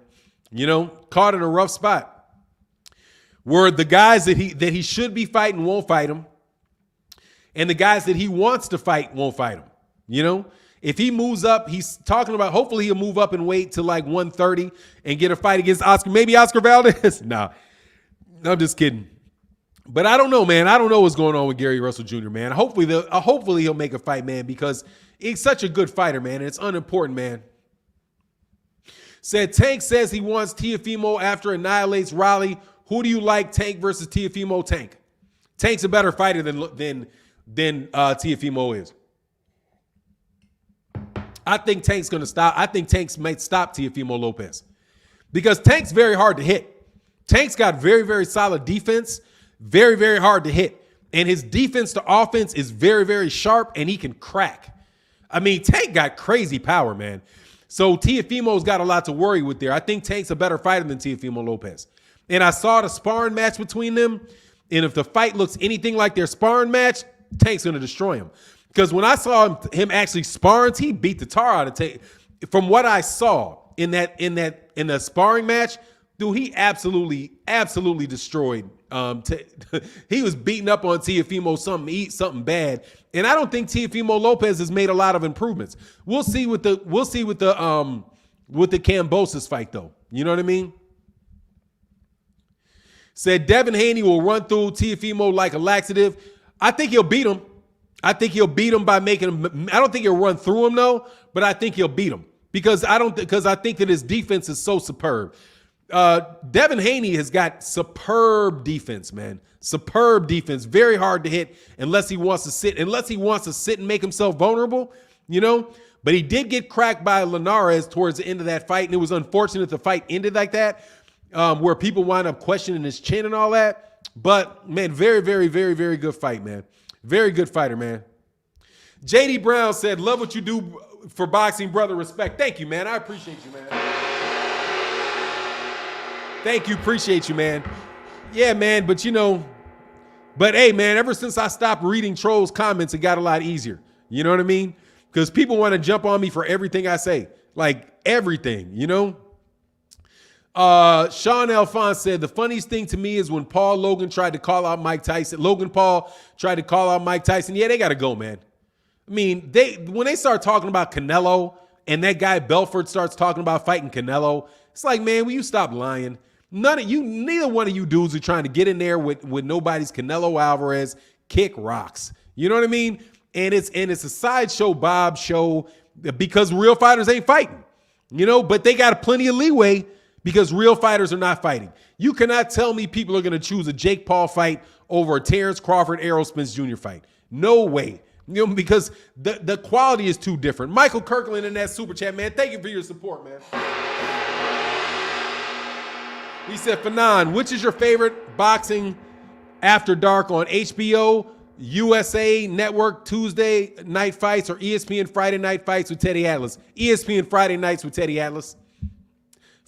Caught in a rough spot where the guys that he should be fighting won't fight him, and the guys that he wants to fight won't fight him. If he moves up, he's talking about hopefully he'll move up in weight to like 130 and get a fight against maybe Oscar Valdez. No, I'm just kidding. But I don't know, man. I don't know what's going on with Gary Russell Jr., man. Hopefully he'll make a fight, man, because he's such a good fighter, man, and it's unimportant, man. Said Tank says he wants Teofimo after annihilates Raleigh. Who do you like, Tank versus Teofimo? Tank. Tank's a better fighter than Teofimo is. I think Tank's going to stop. I think Tank might stop Teofimo Lopez because Tank's very hard to hit. Tank's got very, very solid defense, very, very hard to hit. And his defense to offense is very, very sharp, and he can crack. I mean, Tank got crazy power, man. So Teofimo's got a lot to worry with there. I think Tank's a better fighter than Teofimo Lopez. And I saw the sparring match between them, and if the fight looks anything like their sparring match, Tank's going to destroy him. Because when I saw him actually sparring, he beat the tar out of Tank. From what I saw in the sparring match, dude, he absolutely destroyed. He was beating up on Teofimo something bad, and I don't think Teofimo Lopez has made a lot of improvements. We'll see with the Kambosos fight though. You know what I mean? Said Devin Haney will run through Teofimo like a laxative. I think he'll beat him. I think he'll beat him by making him. I don't think he'll run through him though, but I think he'll beat him because I think that his defense is so superb. Devin Haney has got superb defense, man. Superb defense, very hard to hit unless he wants to sit and make himself vulnerable, But he did get cracked by Linares towards the end of that fight, and it was unfortunate the fight ended like that, where people wind up questioning his chin and all that. But man, very, very, very, very good fight, man. Very good fighter, man. JD Brown said, love what you do for boxing, brother. Respect. Thank you, man. I appreciate you, man. Thank you. Appreciate you, man. Yeah, man. But hey, man, ever since I stopped reading trolls' comments, it got a lot easier. You know what I mean? Because people want to jump on me for everything I say. Like everything, Sean Alphonse said, the funniest thing to me is when Logan Paul tried to call out Mike Tyson. Yeah, they got to go, man. I mean, when they start talking about Canelo and that guy Belfort starts talking about fighting Canelo, it's like, man, will you stop lying? Neither one of you dudes are trying to get in there with nobody's Canelo Alvarez kick rocks. You know what I mean? And it's a sideshow Bob show because real fighters ain't fighting, but they got plenty of leeway because real fighters are not fighting. You cannot tell me people are going to choose a Jake Paul fight over a Terrence Crawford, Errol Spence Jr. fight. No way. Because the quality is too different. Michael Kirkland in that super chat, man. Thank you for your support, man. He said, Fannon, which is your favorite boxing after dark on HBO, USA Network Tuesday night fights, or ESPN Friday night fights with Teddy Atlas? ESPN Friday nights with Teddy Atlas.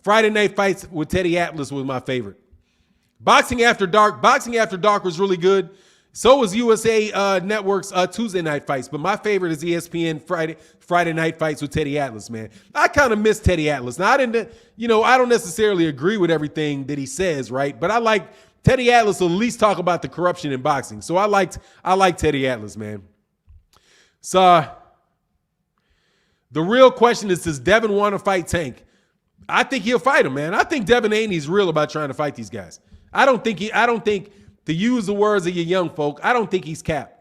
Friday night fights with Teddy Atlas was my favorite. Boxing After Dark was really good. So was USA Network's Tuesday night fights. But my favorite is ESPN Friday night fights with Teddy Atlas, man. I kind of miss Teddy Atlas. Now, I don't necessarily agree with everything that he says, right? But I like Teddy Atlas will at least talk about the corruption in boxing. So I like Teddy Atlas, man. So the real question is, does Devin want to fight Tank? I think he'll fight him, man. I think Devin Haney's real about trying to fight these guys. I don't think, to use the words of your young folk, I don't think he's capped.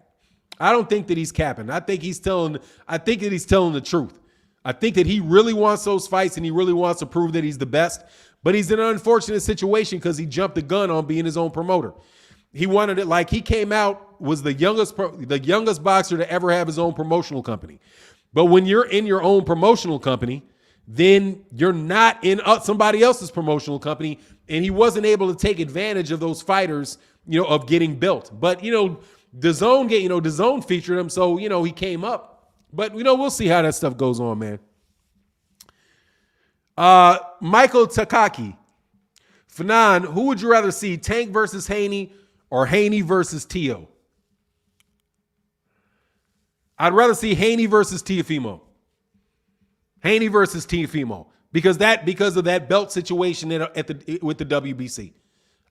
I don't think that he's capping. I think that he's telling the truth. I think that he really wants those fights and he really wants to prove that he's the best. But he's in an unfortunate situation because he jumped the gun on being his own promoter. He wanted it like he came out, was the youngest boxer to ever have his own promotional company. But when you're in your own promotional company, then you're not in somebody else's promotional company. And he wasn't able to take advantage of those fighters, of getting built. But, Dazn featured him. So, he came up. But, we'll see how that stuff goes on, man. Michael Takaki. Fannon, who would you rather see, Tank versus Haney or Haney versus Teo? I'd rather see Haney versus Teofimo. Haney versus Teofimo. Because of that belt situation with the WBC.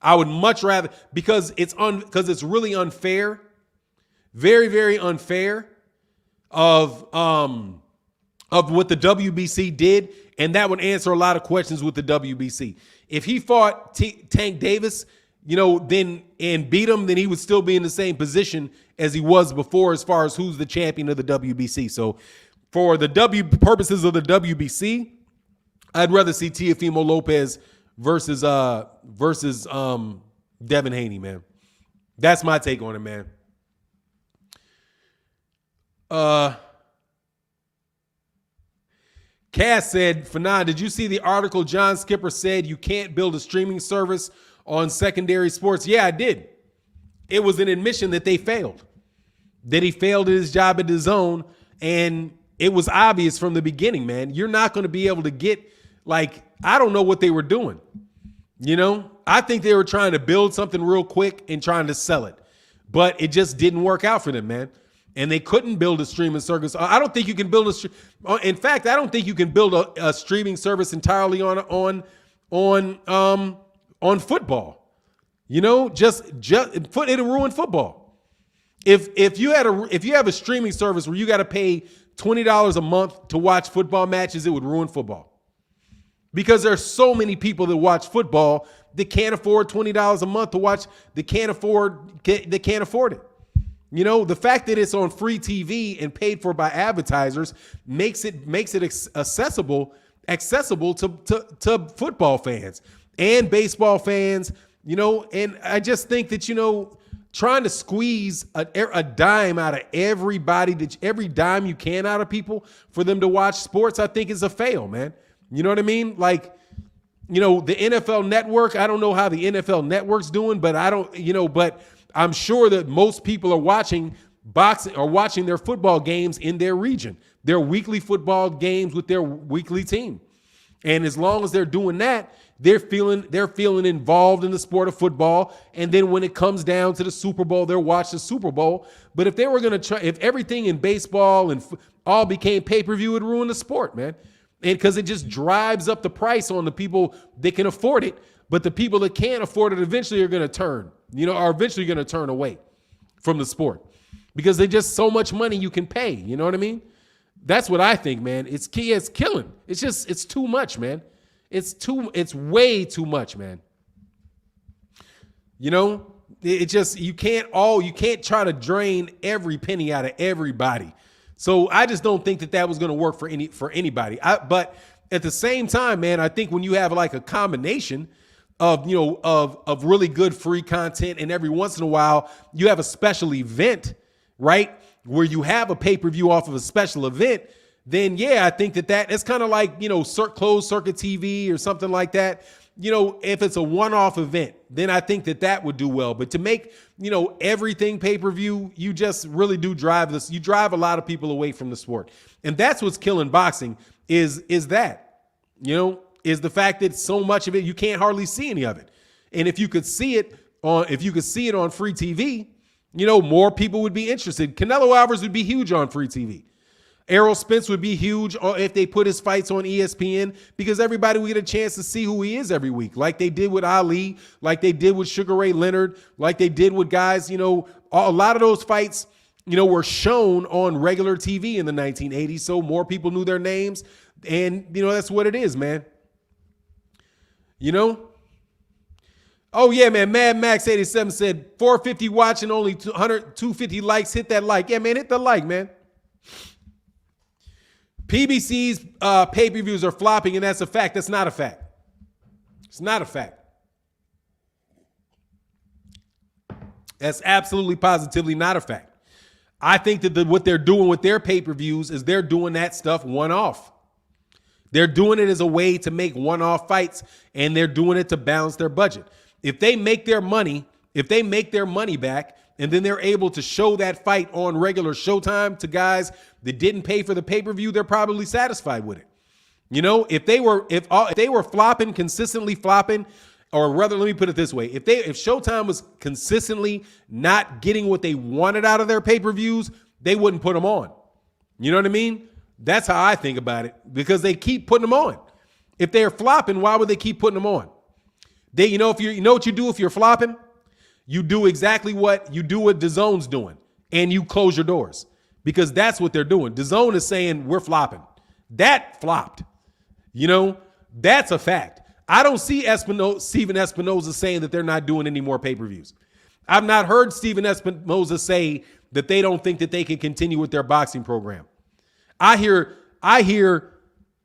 I would much rather, because it's really unfair, very, very unfair of what the WBC did, and that would answer a lot of questions with the WBC. If he fought Tank Davis, then and beat him, then he would still be in the same position as he was before as far as who's the champion of the WBC. So for the purposes of the WBC, I'd rather see Teofimo Lopez versus Devin Haney, man. That's my take on it, man. Cass said, Fannon, did you see the article John Skipper said you can't build a streaming service on secondary sports? Yeah, I did. It was an admission that they failed. That he failed at his job at Dazn, and it was obvious from the beginning, man. You're not going to be able to get, I don't know what they were doing. I think they were trying to build something real quick and trying to sell it. But it just didn't work out for them, man. And they couldn't build a streaming service. I don't think you can build in fact, I don't think you can build a streaming service entirely on football. It'll ruin football. If you have a streaming service where you got to pay $20 a month to watch football matches, it would ruin football. Because there's so many people that watch football that can't afford $20 a month to watch, that can't afford it. The fact that it's on free TV and paid for by advertisers makes it accessible to football fans and baseball fans, and I just think that, trying to squeeze a dime out of everybody, every dime you can out of people for them to watch sports, I think is a fail, man. You know what I mean? The NFL Network, I don't know how the NFL Network's doing, but but I'm sure that most people are watching boxing or watching their football games in their region, their weekly football games with their weekly team. And as long as they're doing that, they're feeling involved in the sport of football. And then when it comes down to the Super Bowl, they'll watch the Super Bowl. But if they were going to try, if everything in baseball and all became pay-per-view, it would ruin the sport, man. And because it just drives up the price on the people that can afford it. But the people that can't afford it eventually are going to turn, are eventually going to turn away from the sport because there's just so much money you can pay. You know what I mean? That's what I think, man. It's killing. It's too much, man. It's way too much, man. You can't try to drain every penny out of everybody. So I just don't think that was going to work for anybody. But at the same time, man, I think when you have a combination of really good free content, and every once in a while you have a special event, right, where you have a pay-per-view off of a special event, then yeah, I think that's kind of like, closed circuit TV or something like that. If it's a one-off event, then I think that would do well. But to make, everything pay-per-view, you just really do drive this. You drive a lot of people away from the sport. And that's what's killing boxing is that, is the fact that so much of it, you can't hardly see any of it. And if you could see it on free TV, more people would be interested. Canelo Alvarez would be huge on free TV. Errol Spence would be huge if they put his fights on ESPN because everybody would get a chance to see who he is every week, like they did with Ali, like they did with Sugar Ray Leonard, like they did with guys, a lot of those fights, were shown on regular TV in the 1980s. So more people knew their names. And, that's what it is, man. Oh, yeah, man. Mad Max 87 said 450 watching, only 250 likes. Hit that like. Yeah, man, hit the like, man. PBC's pay-per-views are flopping, and that's a fact. That's not a fact. It's not a fact. That's absolutely positively not a fact. I think that what they're doing with their pay-per-views is they're doing that stuff one-off. They're doing it as a way to make one-off fights, and they're doing it to balance their budget. If they make their money back, and then they're able to show that fight on regular Showtime to guys that didn't pay for the pay-per-view, they're probably satisfied with it. You know, if they were flopping, consistently flopping, or rather, let me put it this way: if Showtime was consistently not getting what they wanted out of their pay-per-views, they wouldn't put them on. You know what I mean? That's how I think about it, because they keep putting them on. If they're flopping, why would they keep putting them on? You know what you do if you're flopping? You do exactly what Dazon's doing, and you close your doors, because that's what they're doing. Dazn is saying we're flopping. That flopped. You know, that's a fact. I don't see Steven Espinoza saying that they're not doing any more pay-per-views. I've not heard Steven Espinoza say that they don't think that they can continue with their boxing program. I hear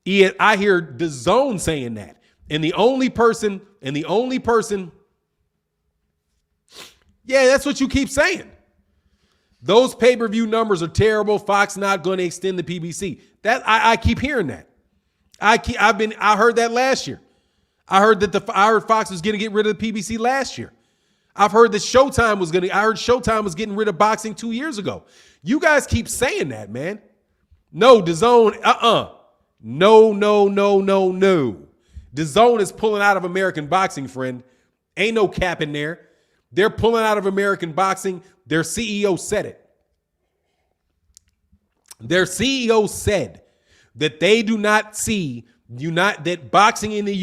DAZN saying that. And the only person, yeah, that's what you keep saying. Those pay-per-view numbers are terrible. Fox not going to extend the PBC. I keep hearing that. I heard that last year. I heard Fox was going to get rid of the PBC last year. I've heard that Showtime was getting rid of boxing 2 years ago. You guys keep saying that, man. No, DAZN, No. DAZN is pulling out of American boxing, friend. Ain't no cap in there. They're pulling out of American boxing. Their CEO said it. Their CEO said that they do not see that boxing in the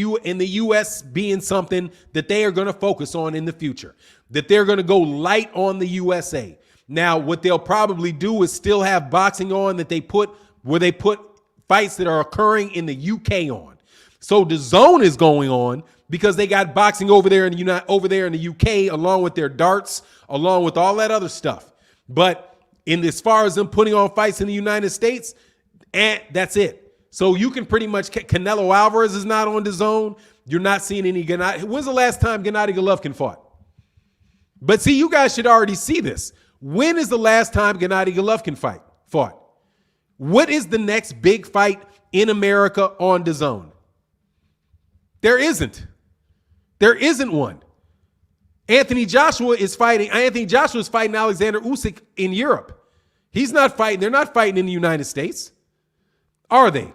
U.S. being something that they are going to focus on in the future, that they're going to go light on the USA. Now, what they'll probably do is still have boxing on where they put fights that are occurring in the UK on. So DAZN is going on because they got boxing over there in the UK, along with their darts, along with all that other stuff. But as far as them putting on fights in the United States, that's it. So you can pretty much, Canelo Alvarez is not on DAZN. You're not seeing any Gennady. When's the last time Gennady Golovkin fought? But see, you guys should already see this. When is the last time Gennady Golovkin fought? What is the next big fight in America on DAZN? There isn't. There isn't one. Anthony Joshua is fighting Alexander Usyk in Europe. He's not fighting. They're not fighting in the United States. Are they?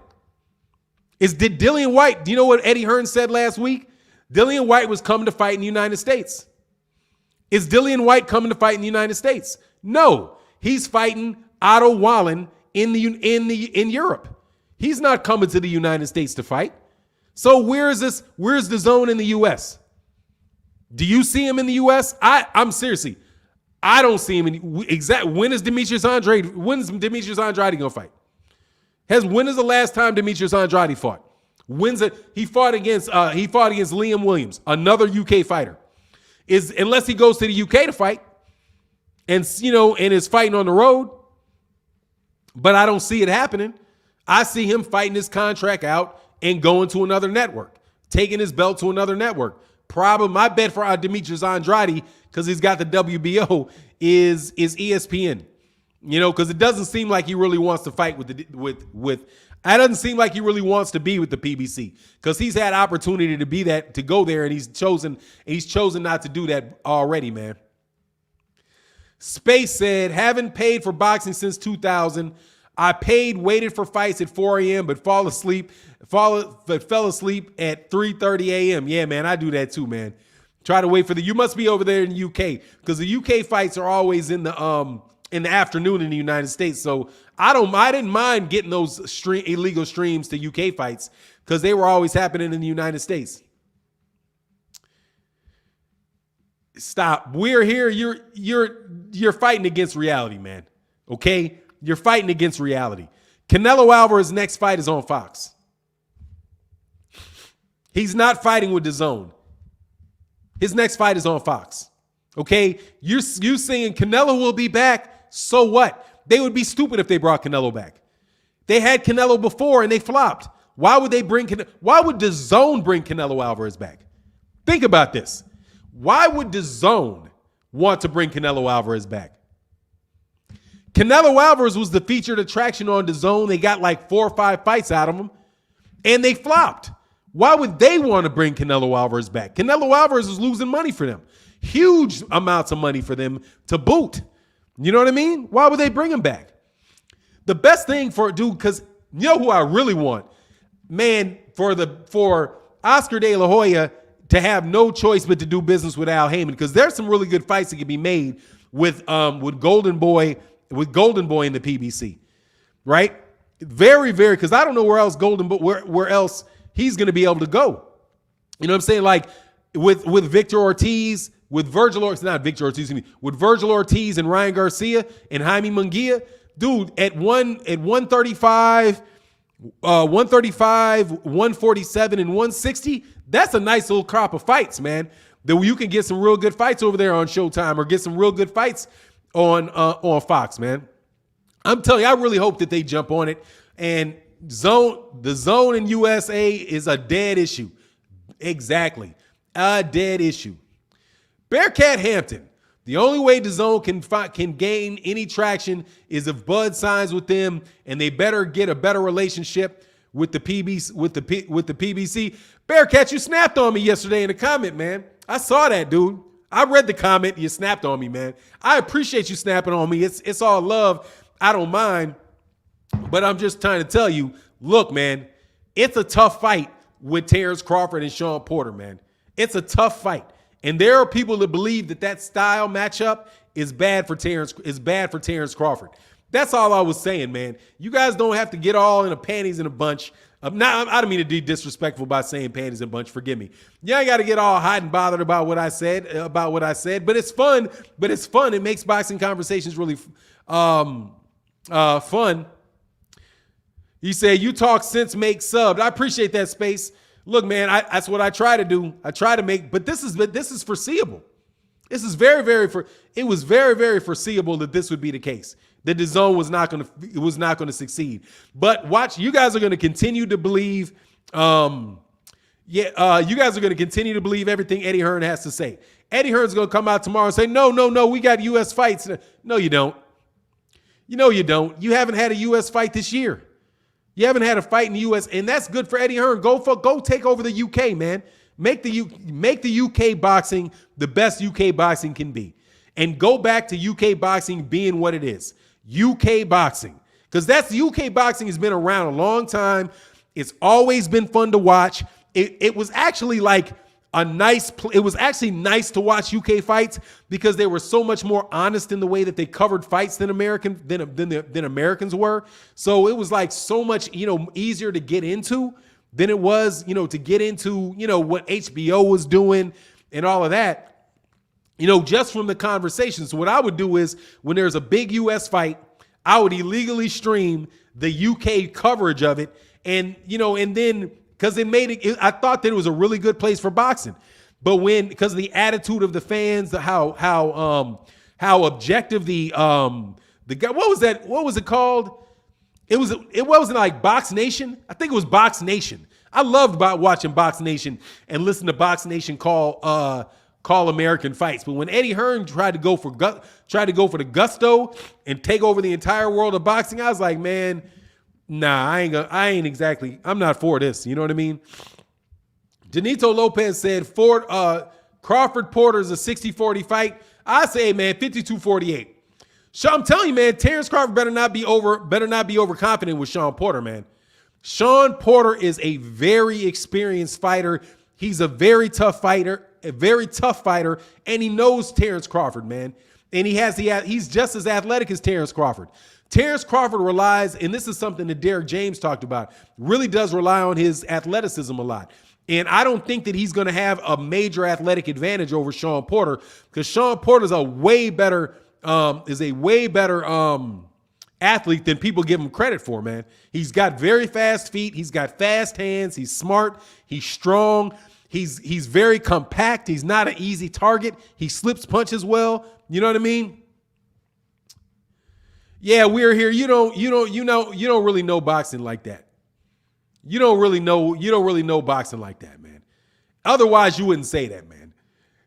Did Dillian White, do you know what Eddie Hearn said last week? Dillian White was coming to fight in the United States. Is Dillian White coming to fight in the United States? No. He's fighting Otto Wallen in Europe. He's not coming to the United States to fight. So where's DAZN in the US? Do you see him in the US? I'm seriously, I don't see him when's Demetrius Andrade gonna fight? When is the last time Demetrius Andrade fought? He fought against Liam Williams, another UK fighter. Unless he goes to the UK to fight and is fighting on the road. But I don't see it happening. I see him fighting his contract out and going to another network, taking his belt to another network. Probably my bet for Demetrius Andrade, because he's got the WBO, is ESPN. Because it doesn't seem like he really wants to fight it doesn't seem like he really wants to be with the PBC, because he's had opportunity to go there, and he's chosen not to do that already, man. Space said, haven't paid for boxing since 2000. I waited for fights at 4 a.m. but fell asleep at 3:30 a.m. Yeah, man, I do that too, man. Try to wait for you must be over there in the UK, because the UK fights are always in the afternoon in the United States. So I didn't mind getting those illegal streams to UK fights, because they were always happening in the United States. Stop. We're here. You're fighting against reality, man. Okay? You're fighting against reality. Canelo Alvarez's next fight is on Fox. He's not fighting with DAZN. His next fight is on Fox. Okay? You saying Canelo will be back, so what? They would be stupid if they brought Canelo back. They had Canelo before and they flopped. Why would DAZN bring Canelo Alvarez back? Think about this. Why would DAZN want to bring Canelo Alvarez back? Canelo Alvarez was the featured attraction on DAZN. They got like 4 or 5 fights out of him, and they flopped. Why would they want to bring Canelo Alvarez back? Canelo Alvarez is losing money for them. Huge amounts of money for them to boot. You know what I mean? Why would they bring him back? The best thing for dude, because you know who I really want? Man, for Oscar De La Hoya to have no choice but to do business with Al Heyman, because there's some really good fights that can be made with Golden Boy in the PBC, right? Very, very, because I don't know where else where else he's going to be able to go. You know what I'm saying? Like with Victor Ortiz, with Virgil Ortiz and Ryan Garcia and Jaime Munguia, dude, at 135, 147, and 160, that's a nice little crop of fights, man. That you can get some real good fights over there on Showtime or get some real good fights on Fox, man. I'm telling you, I really hope that they jump on it. And the zone in USA is a dead issue. Exactly. A dead issue. Bearcat Hampton. The only way DAZN can gain any traction is if Bud signs with them, and they better get a better relationship with the PBC. With the PBC. Bearcat, you snapped on me yesterday in a comment, man. I saw that, dude. I read the comment. You snapped on me, man. I appreciate you snapping on me. It's all love. I don't mind, but I'm just trying to tell you, look, man, it's a tough fight with Terrence Crawford and Sean Porter, man. It's a tough fight. And there are people that believe that style matchup is bad for Terrence Crawford. That's all I was saying, man. You guys don't have to get all in a panties in a bunch. I don't mean to be disrespectful by saying panties in a bunch. Forgive me. You ain't got to get all hot and bothered about what I said. But it's fun. It makes boxing conversations really fun. He said, "You talk sense, make subbed." I appreciate that, Space. Look, man, that's what I try to do. I try to make, but this is foreseeable. This is it was very, very foreseeable that this would be the case. That DAZN was not going to succeed. But watch, you guys are going to continue to believe. You guys are going to continue to believe everything Eddie Hearn has to say. Eddie Hearn's going to come out tomorrow and say, no, we got U.S. fights. No, you don't. You don't. You haven't had a U.S. fight this year. You haven't had a fight in the U.S., and that's good for Eddie Hearn. Go take over the U.K., man. Make the U.K. boxing the best U.K. boxing can be, and go back to U.K. boxing being what it is. U.K. boxing, because that's U.K. boxing has been around a long time. It's always been fun to watch. It was actually like it was actually nice to watch UK fights because they were so much more honest in the way that they covered fights than Americans were. So it was like so much, easier to get into than it was, to get into, what HBO was doing and all of that, just from the conversations. So what I would do is when there's a big US fight, I would illegally stream the UK coverage of it. And, and then because they made it, I thought that it was a really good place for boxing. But because of the attitude of the fans, how objective the guy, what was that? What was it called? It wasn't like Box Nation. I think it was Box Nation. I loved watching Box Nation and listen to Box Nation call American fights. But when Eddie Hearn tried to go for the gusto and take over the entire world of boxing, I was like, man, nah, I'm not for this. You know what I mean? Janito Lopez said Crawford Porter is a 60-40 fight. I say, man, 52-48. So I'm telling you, man, Terrence Crawford better not be overconfident with Sean Porter, man. Sean Porter is a very experienced fighter. He's a very tough fighter, and he knows Terrence Crawford, man. And he's just as athletic as Terrence Crawford. Terrence Crawford relies, and this is something that Derek James talked about, really does rely on his athleticism a lot. And I don't think that he's going to have a major athletic advantage over Sean Porter because Sean Porter is a way better athlete than people give him credit for, man. He's got very fast feet. He's got fast hands. He's smart. He's strong. He's very compact. He's not an easy target. He slips punches well. You know what I mean? Yeah, we're here. You don't really know boxing like that. You don't really know boxing like that, man. Otherwise, you wouldn't say that, man.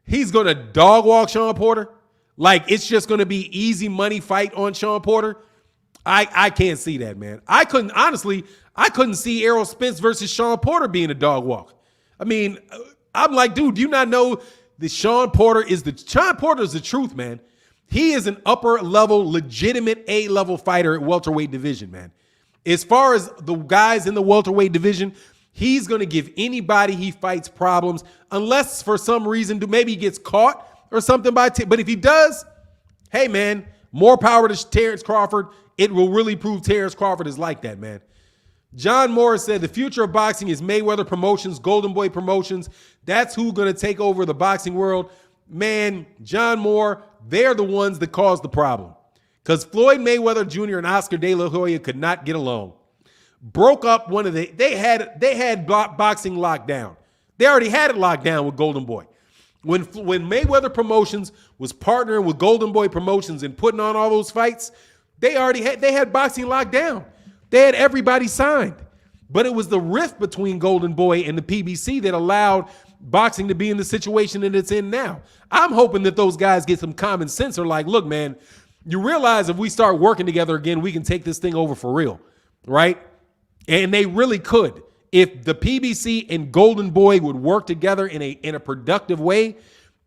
He's gonna dog walk Sean Porter. Like it's just gonna be easy money fight on Sean Porter. I can't see that, man. I couldn't see Errol Spence versus Sean Porter being a dog walk. I mean, I'm like, dude, do you not know that Sean Porter is the truth, man. He is an upper level, legitimate A-level fighter at welterweight division, man. As far as the guys in the welterweight division, he's going to give anybody he fights problems unless for some reason maybe he gets caught or something but if he does, hey, man, more power to Terrence Crawford. It will really prove Terrence Crawford is like that, man. John Morris said the future of boxing is Mayweather Promotions, Golden Boy Promotions. That's who's going to take over the boxing world. Man, John Moore, they're the ones that caused the problem. Because Floyd Mayweather Jr. and Oscar De La Hoya could not get along. Broke up they had boxing locked down. They already had it locked down with Golden Boy. When Mayweather Promotions was partnering with Golden Boy Promotions and putting on all those fights, they had boxing locked down. They had everybody signed. But it was the rift between Golden Boy and the PBC that allowed boxing to be in the situation that it's in now. I'm hoping that those guys get some common sense or like, look, man, you realize if we start working together again, we can take this thing over for real, right? And they really could. If the PBC and Golden Boy would work together in a productive way,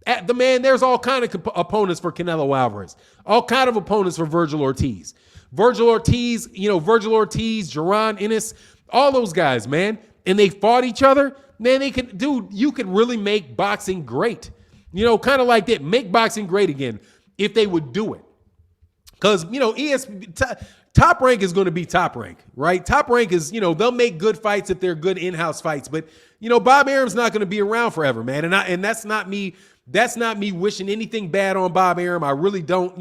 there's all kind of opponents for Canelo Alvarez, all kind of opponents for Virgil Ortiz, Jaron Ennis, all those guys, man. And they fought each other, man. You could really make boxing great, kind of like that. Make boxing great again if they would do it. Because, Top Rank is going to be Top Rank, right? Top Rank is, they'll make good fights if they're good in-house fights. But, Bob Arum's not going to be around forever, man. And that's not me wishing anything bad on Bob Arum. I really don't.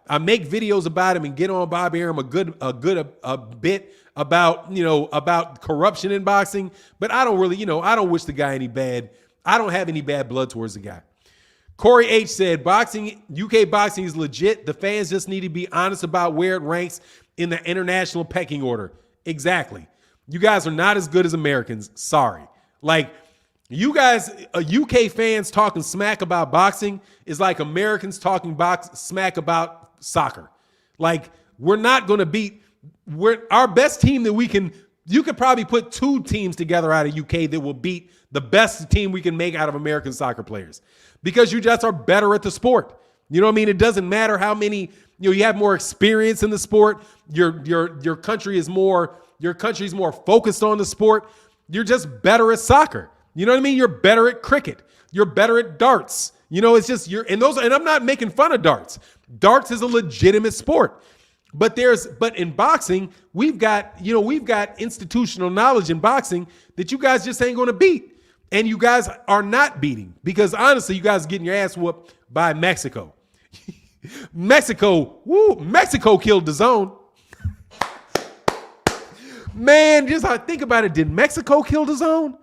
I make videos about him and get on Bob Arum a bit about corruption in boxing. But I don't really, I don't wish the guy any bad. I don't have any bad blood towards the guy. Corey H said, UK boxing is legit. The fans just need to be honest about where it ranks in the international pecking order. Exactly. You guys are not as good as Americans. Sorry. Like, you guys, UK fans talking smack about boxing is like Americans talking smack about soccer. Like, we're not going to beat, our best team that you could probably put two teams together out of UK that will beat the best team we can make out of American soccer players. Because you just are better at the sport. You know what I mean? It doesn't matter how many, you have more experience in the sport. Your country is more focused on the sport. You're just better at soccer. You know what I mean? You're better at cricket. You're better at darts. It's just and I'm not making fun of darts. Darts is a legitimate sport. But in boxing, we've got institutional knowledge in boxing that you guys just ain't going to beat. And you guys are not beating because honestly, you guys are getting your ass whooped by Mexico. Mexico killed Dazn. Man, just I think about it, did Mexico kill Dazn?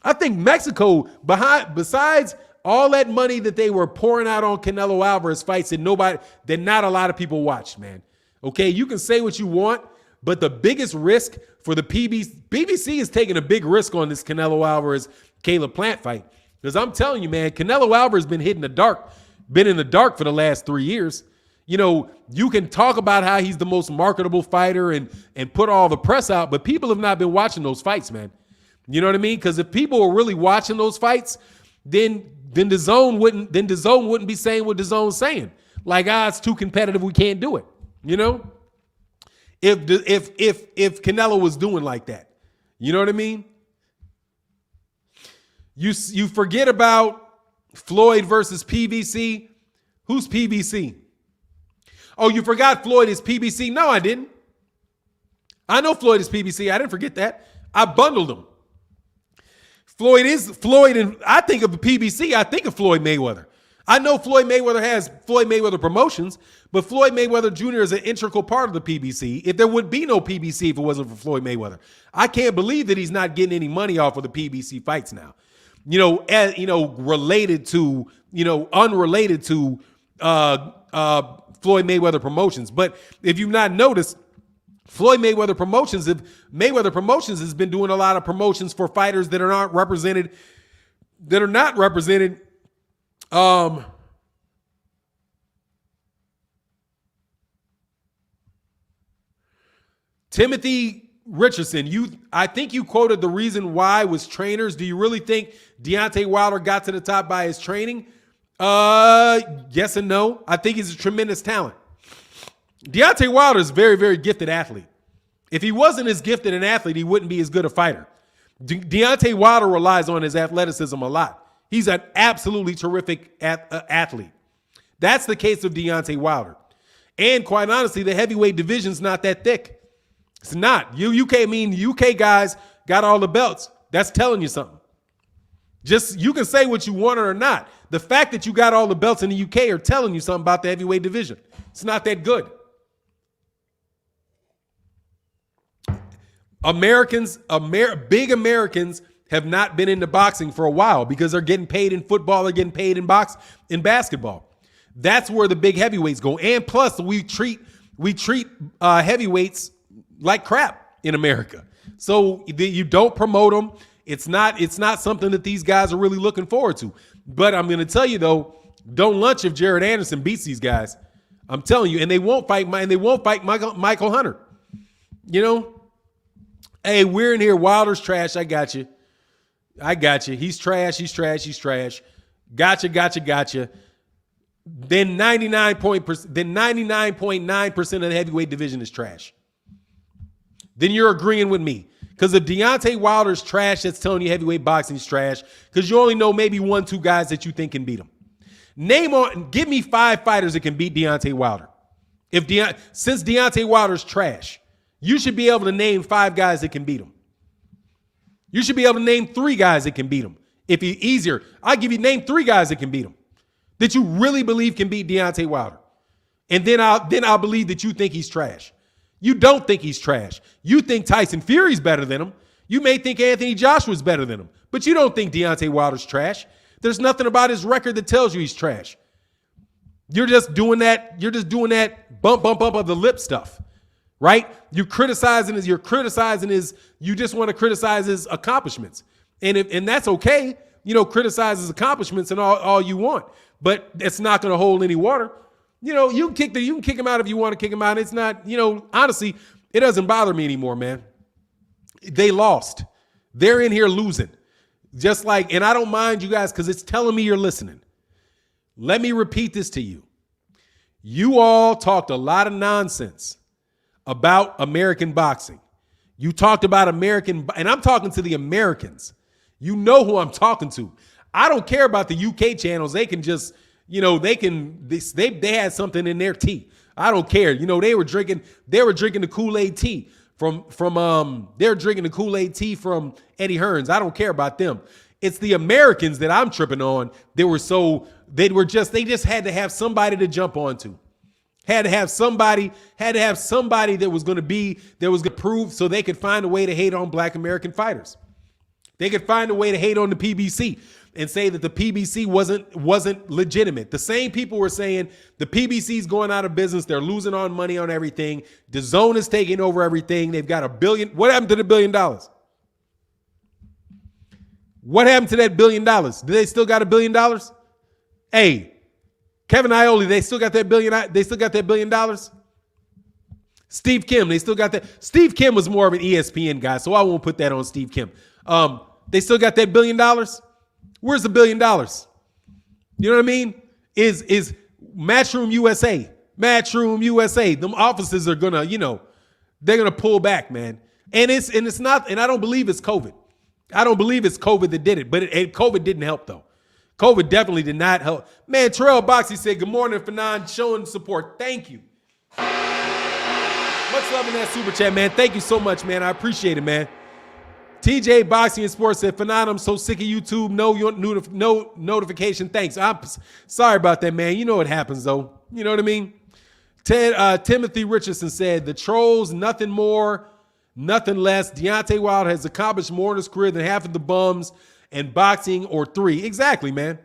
I think Mexico, besides all that money that they were pouring out on Canelo Alvarez fights that not a lot of people watched, man. Okay, you can say what you want, but the biggest risk for the PBC is taking a big risk on this Canelo Alvarez Caleb Plant fight. Because I'm telling you, man, Canelo Alvarez been in the dark for the last 3 years. You can talk about how he's the most marketable fighter and put all the press out, but people have not been watching those fights, man. You know what I mean? Because if people were really watching those fights, then DAZN wouldn't be saying what DAZN's saying. Like, it's too competitive, we can't do it. If Canelo was doing like that. You know what I mean? You forget about Floyd versus PBC. Who's PBC? Oh, you forgot Floyd is PBC? No, I didn't. I know Floyd is PBC. I didn't forget that. I bundled them. Floyd, and I think of PBC, I think of Floyd Mayweather. I know Floyd Mayweather has Floyd Mayweather Promotions, but Floyd Mayweather Jr. is an integral part of the PBC. If there would be no PBC if it wasn't for Floyd Mayweather. I can't believe that he's not getting any money off of the PBC fights now. related to, unrelated to Floyd Mayweather Promotions. But if you've not noticed, Mayweather Promotions has been doing a lot of promotions for fighters that are not represented. Timothy Richardson, I think you quoted the reason why was trainers. Do you really think Deontay Wilder got to the top by his training? Yes and no. I think he's a tremendous talent. Deontay Wilder is a very, very gifted athlete. If he wasn't as gifted an athlete, he wouldn't be as good a fighter. Deontay Wilder relies on his athleticism a lot. He's an absolutely terrific athlete. That's the case of Deontay Wilder. And quite honestly, the heavyweight division's not that thick. It's not. UK guys got all the belts. That's telling you something. Just, you can say what you want or not. The fact that you got all the belts in the UK are telling you something about the heavyweight division. It's not that good. Big Americans have not been into boxing for a while because they're getting paid in football, they're getting paid in basketball. That's where the big heavyweights go. And plus, we treat heavyweights like crap in America. So you don't promote them. It's not something that these guys are really looking forward to. But I'm going to tell you though, don't lunch if Jared Anderson beats these guys. I'm telling you, and they won't fight Michael Hunter. Hey, we're in here. Wilder's trash. I got you. He's trash. Gotcha. Then 99.9% of the heavyweight division is trash. Then you're agreeing with me. Because if Deontay Wilder's trash, that's telling you heavyweight boxing's trash. Because you only know maybe 1-2 guys that you think can beat him. Give me 5 fighters that can beat Deontay Wilder. Since Deontay Wilder's trash, you should be able to name 5 guys that can beat him. You should be able to name 3 guys that can beat him. If you're easier, I'll give you name 3 guys that can beat him. That you really believe can beat Deontay Wilder. And then I'll believe that you think he's trash. You don't think he's trash. You think Tyson Fury's better than him. You may think Anthony Joshua's better than him. But you don't think Deontay Wilder's trash. There's nothing about his record that tells you he's trash. You're just doing that bump of the lip stuff. Right? You just want to criticize his accomplishments. And that's okay. Criticize his accomplishments and all you want. But it's not going to hold any water. You can kick him out if you want to kick him out. It's not, honestly, it doesn't bother me anymore, man. They lost. They're in here losing. Just like, and I don't mind you guys because it's telling me you're listening. Let me repeat this to you. You all talked a lot of nonsense about American boxing. You talked about and I'm talking to the Americans. You know who I'm talking to. I don't care about the UK channels. They can just, they had something in their tea. I don't care. They were drinking the Kool-Aid tea from Eddie Hearns. I don't care about them. It's the Americans that I'm tripping on. They just had to have somebody to jump onto. Had to have somebody that was going to prove so they could find a way to hate on Black American fighters. They could find a way to hate on the PBC and say that the PBC wasn't legitimate. The same people were saying the PBC's going out of business. They're losing on money on everything. Dazn is taking over everything. They've got $1 billion. What happened to the $1 billion? What happened to that $1 billion? Do they still got $1 billion? Hey, Kevin Iole, they still got that $1 billion. They still got that $1 billion. Steve Kim, they still got that. Steve Kim was more of an ESPN guy, so I won't put that on Steve Kim. They still got that $1 billion. Where's the $1 billion? You know what I mean? Is Matchroom USA? Matchroom USA. Them offices are gonna, they're gonna pull back, man. And it's not. And I don't believe it's COVID. I don't believe it's COVID that did it. But COVID didn't help though. COVID definitely did not help. Man, Terrell Boxy said, "Good morning, Fannon, showing support. Thank you. Much love in that super chat, man. Thank you so much, man. I appreciate it, man." TJ Boxing and Sports said, "Fannon, I'm so sick of YouTube. No notification. Thanks." I'm sorry about that, man. You know what happens, though. You know what I mean? Timothy Richardson said, "The trolls, nothing more, nothing less. Deontay Wilder has accomplished more in his career than half of the bums and boxing or 3. Exactly, man.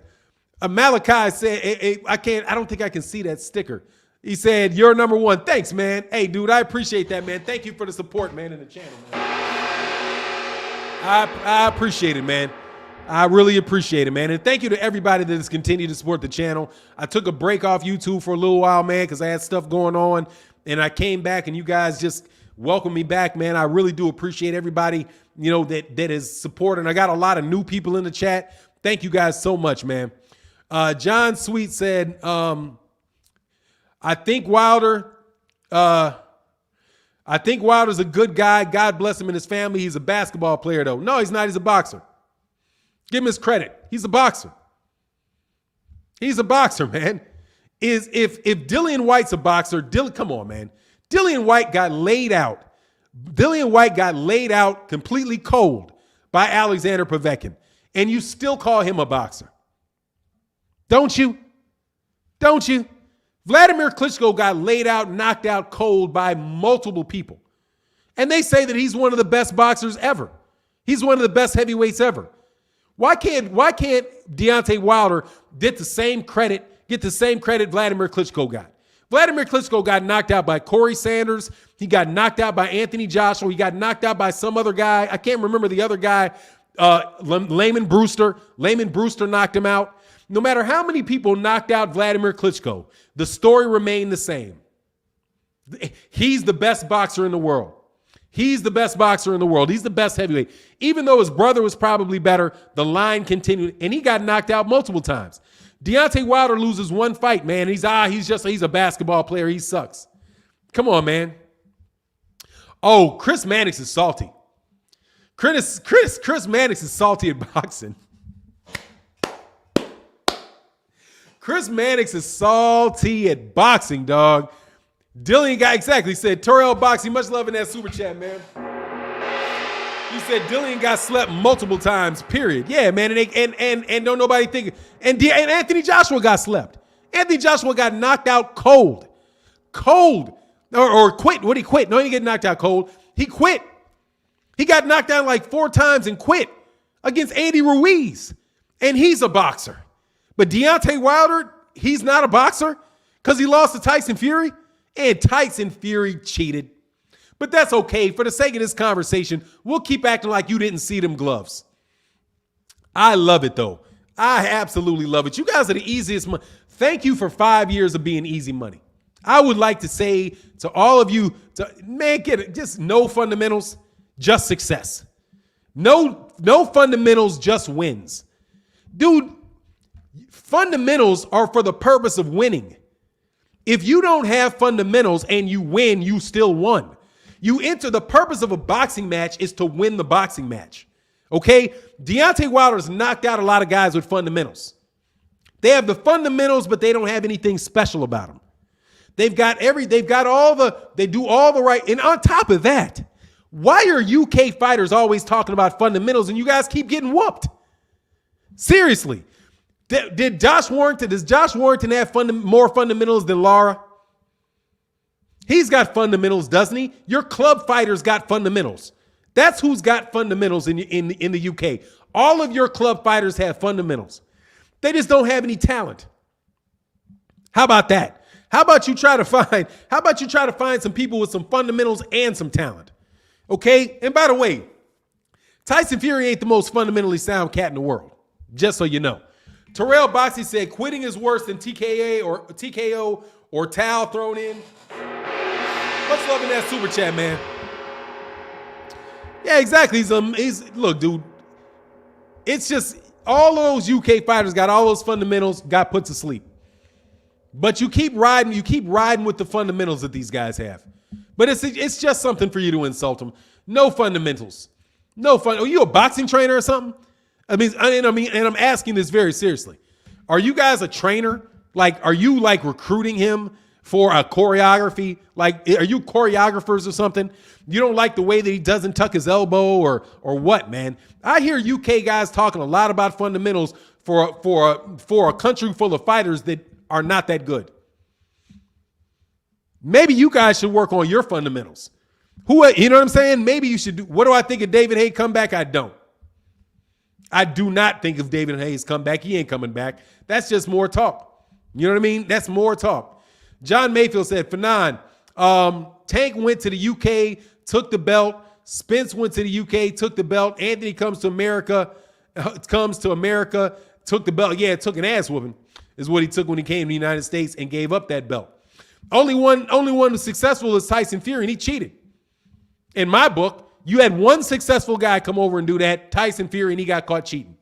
Malachi said, I don't think I can see that sticker. He said, you're number 1. Thanks, man. Hey, dude, I appreciate that, man. Thank you for the support, man, in the channel, man. I appreciate it, man. I really appreciate it, man. And thank you to everybody that has continued to support the channel. I took a break off YouTube for a little while, man, because I had stuff going on. And I came back and you guys just welcomed me back, man. I really do appreciate everybody, you know, that is supporting. I got a lot of new people in the chat. Thank you guys so much, man. John Sweet said, I think Wilder's a good guy. God bless him and his family. He's a basketball player, though. No, he's not. He's a boxer. Give him his credit. He's a boxer. He's a boxer, man. If Dillian White's a boxer, come on, man. Dillian White got laid out. Dillian White got laid out completely cold by Alexander Povetkin. And you still call him a boxer. Don't you? Don't you? Vladimir Klitschko got laid out, knocked out cold by multiple people. And they say that he's one of the best boxers ever. He's one of the best heavyweights ever. Why can't Deontay Wilder get the same credit Vladimir Klitschko got? Vladimir Klitschko got knocked out by Corey Sanders. He got knocked out by Anthony Joshua. He got knocked out by some other guy. I can't remember the other guy. Layman Brewster. Layman Brewster knocked him out. No matter how many people knocked out Vladimir Klitschko, the story remained the same. He's the best boxer in the world. He's the best boxer in the world. He's the best heavyweight. Even though his brother was probably better, the line continued, and he got knocked out multiple times. Deontay Wilder loses one fight, man. He's a basketball player. He sucks. Come on, man. Oh, Chris Mannix is salty. Chris Mannix is salty at boxing. Chris Mannix is salty at boxing, dog. Dillian got exactly said, Terrell Boxing, much love in that super chat, man. He said Dillian got slept multiple times, period. Yeah, man, and don't nobody think. And Anthony Joshua got slept. Anthony Joshua got knocked out cold. Cold. Or quit. What, he quit? No, he didn't get knocked out cold. He quit. He got knocked down like 4 times and quit against Andy Ruiz. And he's a boxer. But Deontay Wilder, he's not a boxer because he lost to Tyson Fury. And Tyson Fury cheated. But that's okay. For the sake of this conversation, we'll keep acting like you didn't see them gloves. I love it, though. I absolutely love it. You guys are the easiest. Thank you for 5 years of being easy money. I would like to say to all of you, man, get it. Just no fundamentals, just success. No fundamentals, just wins. Dude, fundamentals are for the purpose of winning. If you don't have fundamentals and you win, you still won. You enter, the purpose of a boxing match is to win the boxing match. Okay? Deontay Wilder's knocked out a lot of guys with fundamentals. They have the fundamentals, but they don't have anything special about them. They do all the right. And on top of that, why are UK fighters always talking about fundamentals and you guys keep getting whooped? Seriously. Does Josh Warrington have more fundamentals than Lara? He's got fundamentals, doesn't he? Your club fighters got fundamentals. That's who's got fundamentals in the UK. All of your club fighters have fundamentals. They just don't have any talent. How about that? How about you try to find some people with some fundamentals and some talent? Okay? And by the way, Tyson Fury ain't the most fundamentally sound cat in the world. Just so you know. Terrell Boxy said quitting is worse than TKO or towel thrown in. Much love in that super chat, man. Yeah, exactly. Look, dude. It's just all those UK fighters got all those fundamentals, got put to sleep. But you keep riding with the fundamentals that these guys have. But it's just something for you to insult them. No fundamentals. No fun. Are you a boxing trainer or something? And I'm asking this very seriously. Are you guys a trainer? Like, are you like recruiting him for a choreography? Like, are you choreographers or something? You don't like the way that he doesn't tuck his elbow or what, man? I hear UK guys talking a lot about fundamentals for a country full of fighters that are not that good. Maybe you guys should work on your fundamentals. You know what I'm saying? Maybe you should do. What do I think of David Haye comeback? I don't. I do not think if David Hayes come back, he ain't coming back. That's just more talk. You know what I mean? That's more talk. John Mayfield said, Fannon, Tank went to the UK, took the belt. Spence went to the UK, took the belt. Anthony comes to America, took the belt. Yeah, took an ass whooping is what he took when he came to the United States and gave up that belt. Only one who's successful is Tyson Fury, and he cheated. In my book, you had one successful guy come over and do that, Tyson Fury, and he got caught cheating.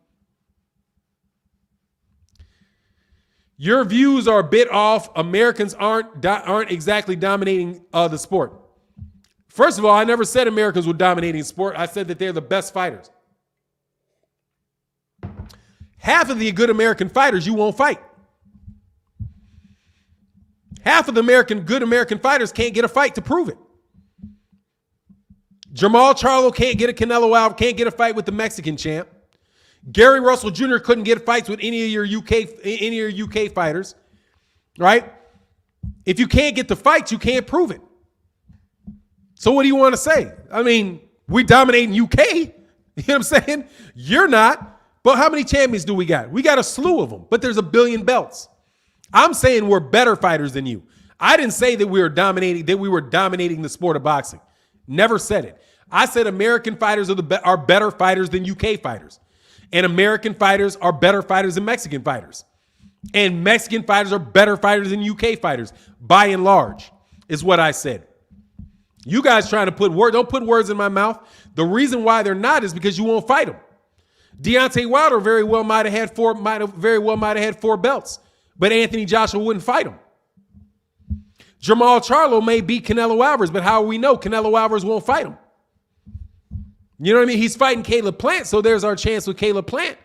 Your views are a bit off. Americans aren't exactly dominating the sport. First of all, I never said Americans were dominating sport. I said that they're the best fighters. Half of the good American fighters you won't fight. Half of the good American fighters can't get a fight to prove it. Jamal Charlo can't get a Canelo Alvarez, can't get a fight with the Mexican champ. Gary Russell Jr. couldn't get fights with any of your UK fighters, right? If you can't get the fights, you can't prove it. So what do you want to say? I mean, we dominating UK. You know what I'm saying? You're not. But how many champions do we got? We got a slew of them, but there's a billion belts. I'm saying we're better fighters than you. I didn't say that we were dominating the sport of boxing. Never said it. I said American fighters are better fighters than UK fighters. And American fighters are better fighters than Mexican fighters. And Mexican fighters are better fighters than UK fighters, by and large, is what I said. You guys trying to don't put words in my mouth. The reason why they're not is because you won't fight them. Deontay Wilder very well might have had four belts, but Anthony Joshua wouldn't fight him. Jamal Charlo may beat Canelo Alvarez, but how we know Canelo Alvarez won't fight him? You know what I mean? He's fighting Caleb Plant, so there's our chance with Caleb Plant.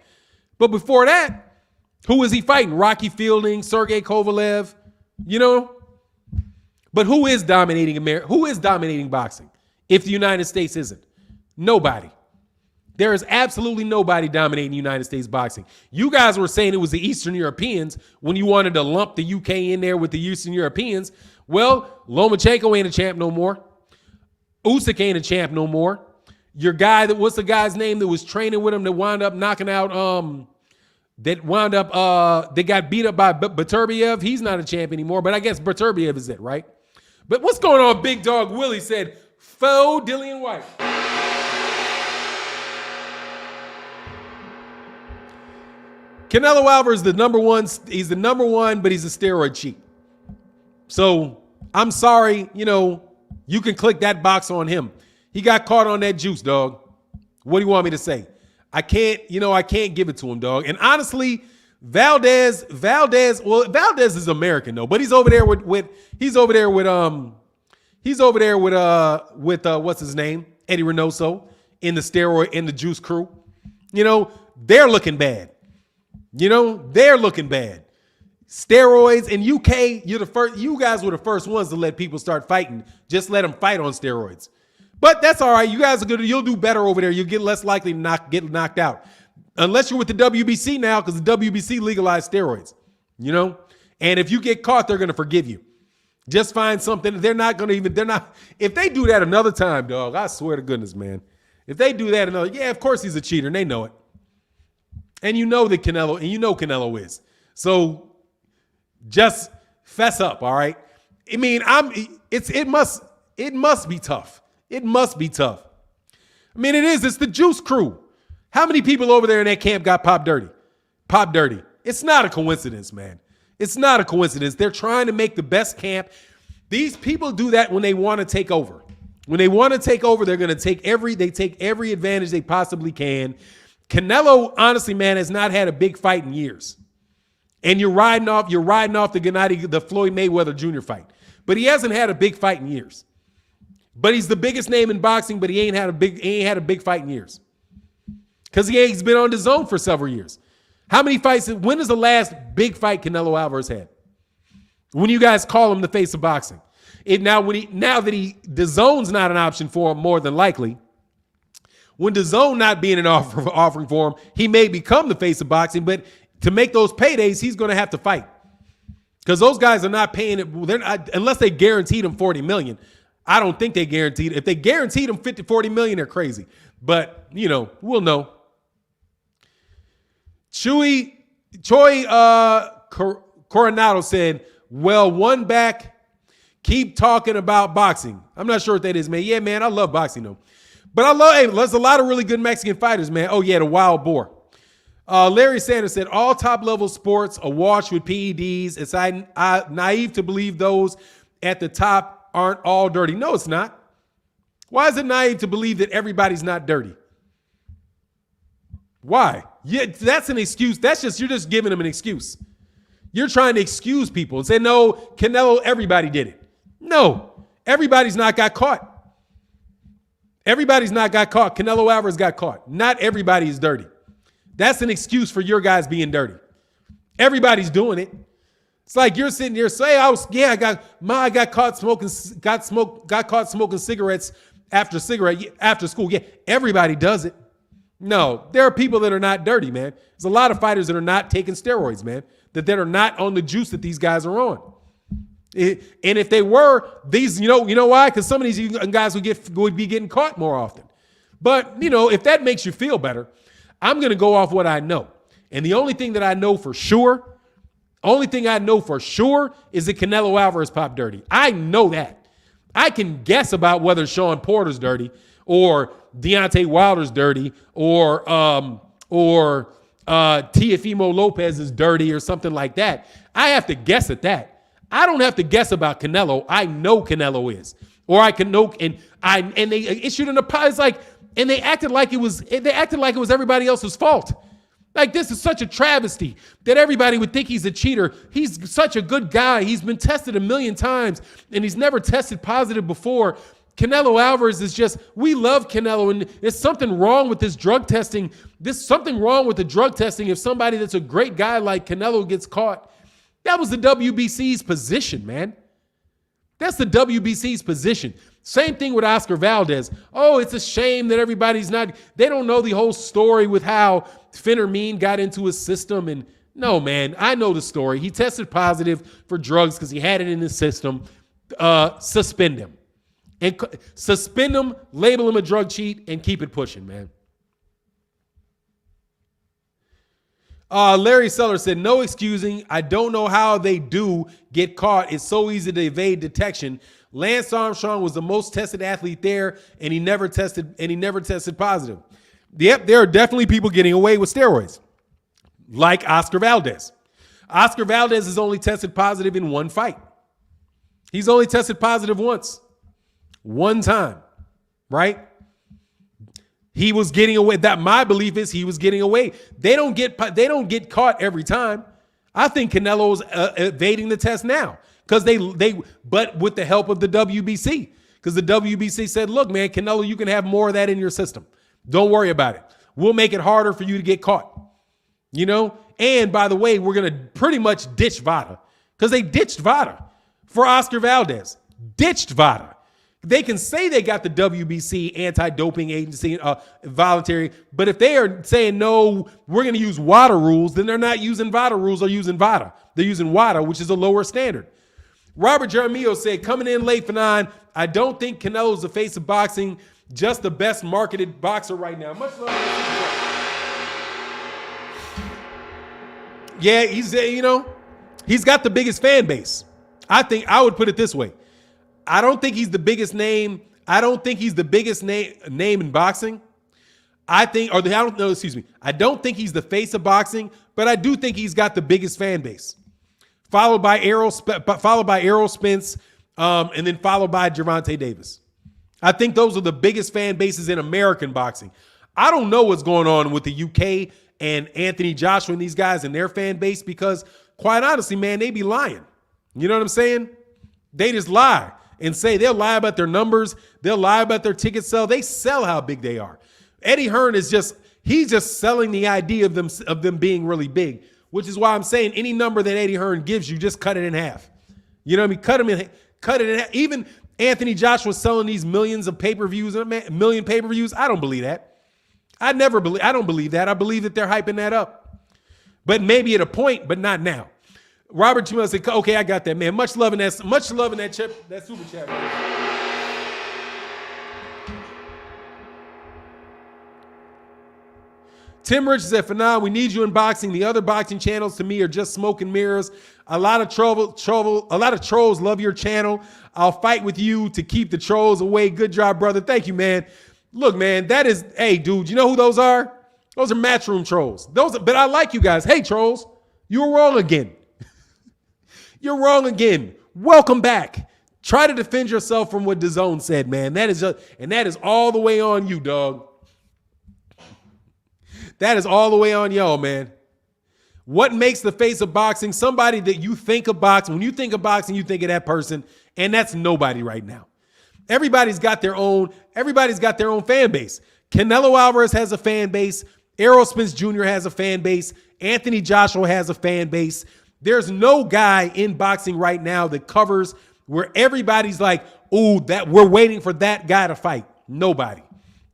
But before that, who was he fighting? Rocky Fielding, Sergey Kovalev, you know? But who is dominating America? Who is dominating boxing if the United States isn't? Nobody. There is absolutely nobody dominating United States boxing. You guys were saying it was the Eastern Europeans when you wanted to lump the UK in there with the Eastern Europeans. Well, Lomachenko ain't a champ no more. Usyk ain't a champ no more. Your guy what's the guy's name that was training with him that wound up knocking out, that got beat up by Beterbiev? He's not a champ anymore, but I guess Beterbiev is it, right? But what's going on? Big Dog Willie said, faux Dillian White. Canelo Alvarez is the number one. He's the number one, but he's a steroid cheat. So I'm sorry, you can click that box on him. He got caught on that juice, dog. What do you want me to say? I can't give it to him, dog. And honestly, Valdez is American though, but he's over there with what's his name? Eddie Reynoso in the steroid, in the juice crew. They're looking bad. They're looking bad. Steroids in UK, you guys were the first ones to let people start fighting. Just let them fight on steroids. But that's all right. You guys are good. You'll do better over there. You'll get less likely to get knocked out. Unless you're with the WBC now, because the WBC legalized steroids. And if you get caught, they're going to forgive you. Just find something. If they do that another time, dog, I swear to goodness, man. If they do that of course he's a cheater, and they know it. And that Canelo is. So just fess up, all right? I mean, it must be tough. It must be tough. I mean, it is. It's the juice crew. How many people over there in that camp got popped dirty? Popped dirty. It's not a coincidence, man. It's not a coincidence. They're trying to make the best camp. These people do that when they want to take over. When they want to take over, they're going to take every advantage they possibly can. Canelo, honestly, man, has not had a big fight in years. And you're riding off the Floyd Mayweather Jr. fight. But he hasn't had a big fight in years. But he's the biggest name in boxing, but he ain't had a big fight in years. Because he's been on Dazn for several years. How many fights? When is the last big fight Canelo Alvarez had? When you guys call him the face of boxing. Now that Dazn's not an option for him, more than likely. When Dazn not being an offering for him, he may become the face of boxing, but to make those paydays, he's going to have to fight. Because those guys are not paying it, unless they guaranteed him $40 million. I don't think they guaranteed. If they guaranteed him $40 million, they're crazy. But, we'll know. Choi Coronado said, well, one back, keep talking about boxing. I'm not sure what that is, man. Yeah, man, I love boxing, though. But there's a lot of really good Mexican fighters, man. Oh, yeah, the Wild Boar. Larry Sanders said, all top-level sports awash with PEDs. It's naive to believe those at the top aren't all dirty. No, it's not. Why is it naive to believe that everybody's not dirty? Why? Yeah, that's an excuse. You're just giving them an excuse. You're trying to excuse people and say, no, Canelo, everybody did it. No, everybody's not got caught. Everybody's not got caught. Canelo Alvarez got caught. Not everybody is dirty. That's an excuse for your guys being dirty. Everybody's doing it. It's like you're sitting here saying, I got caught smoking cigarettes after school. Yeah, everybody does it. No, there are people that are not dirty, man. There's a lot of fighters that are not taking steroids, man, that are not on the juice that these guys are on. And if they were, these, you know why? Because some of these guys would be getting caught more often. But, if that makes you feel better, I'm going to go off what I know. And the only thing that I know for sure, is that Canelo Alvarez popped dirty. I know that. I can guess about whether Sean Porter's dirty or Deontay Wilder's dirty or Teofimo Lopez is dirty or something like that. I have to guess at that. I don't have to guess about Canelo. I know Canelo is, or I can know, and they issued an apology, and they acted like it was everybody else's fault. Like, this is such a travesty that everybody would think he's a cheater. He's such a good guy. He's been tested 1 million times, and he's never tested positive before. Canelo Alvarez is just, we love Canelo, and there's something wrong with this drug testing. There's something wrong with the drug testing if somebody that's a great guy like Canelo gets caught. That was the WBC's position, man. That's the WBC's position. Same thing with Oscar Valdez. Oh, it's a shame that they don't know the whole story with how Fannon got into his system. And no, man, I know the story. He tested positive for drugs because he had it in his system. Suspend him. And suspend him, label him a drug cheat, and keep it pushing, man. Larry Seller said, no excusing. I don't know how they do get caught. It's so easy to evade detection. Lance Armstrong was the most tested athlete there, and he never tested positive. Yep, there are definitely people getting away with steroids, like Oscar Valdez. Oscar Valdez has only tested positive in one fight. He's only tested positive once. One time, right? He was getting away. That my belief is he was getting away. They don't get caught every time. I think Canelo's evading the test now because but with the help of the WBC, because the WBC said, look, man, Canelo, you can have more of that in your system. Don't worry about it. We'll make it harder for you to get caught. And by the way, we're going to pretty much ditch VADA because they ditched VADA for Oscar Valdez. Ditched VADA. They can say they got the WBC anti-doping agency voluntary, but if they are saying, no, we're going to use WADA rules, then they're not using VADA rules, they're using VADA. They're using WADA, which is a lower standard. Robert Jaramillo said, coming in late for 9, I don't think Canelo's the face of boxing, just the best marketed boxer right now. Much love. Yeah, he's got the biggest fan base. I would put it this way. I don't think he's the biggest name. I don't think he's the biggest name in boxing. I don't think he's the face of boxing, but I do think he's got the biggest fan base. Followed by Errol Spence, and then followed by Gervonta Davis. I think those are the biggest fan bases in American boxing. I don't know what's going on with the UK and Anthony Joshua and these guys and their fan base because, quite honestly, man, they be lying. You know what I'm saying? They just lie. And say they'll lie about their numbers. They'll lie about their ticket sell. They sell how big they are. Eddie Hearn he's just selling the idea of them being really big, which is why I'm saying any number that Eddie Hearn gives you, just cut it in half. You know what I mean? Cut it in half. Even Anthony Joshua selling these millions of pay-per-views, a million pay-per-views. I don't believe that. I don't believe that. I believe that they're hyping that up. But maybe at a point, but not now. Robert Jamel said, okay, I got that, man. Much love in that super chat. Man. Tim Rich said, Fannon, we need you in boxing. The other boxing channels to me are just smoke and mirrors. A lot of trolls love your channel. I'll fight with you to keep the trolls away. Good job, brother. Thank you, man. Look, man, that is, hey, dude, you know who those are? Those are matchroom trolls. But I like you guys. Hey, trolls, you were wrong again. You're wrong again. Welcome back. Try to defend yourself from what Dazn said, man. That is all the way on you, dog. That is all the way on y'all, man. What makes the face of boxing? Somebody that you think of boxing. When you think of boxing, you think of that person, and that's nobody right now. Everybody's got their own fan base. Canelo Alvarez has a fan base. Errol Spence Jr. has a fan base. Anthony Joshua has a fan base. There's no guy in boxing right now that covers where everybody's like, ooh, that we're waiting for that guy to fight. Nobody.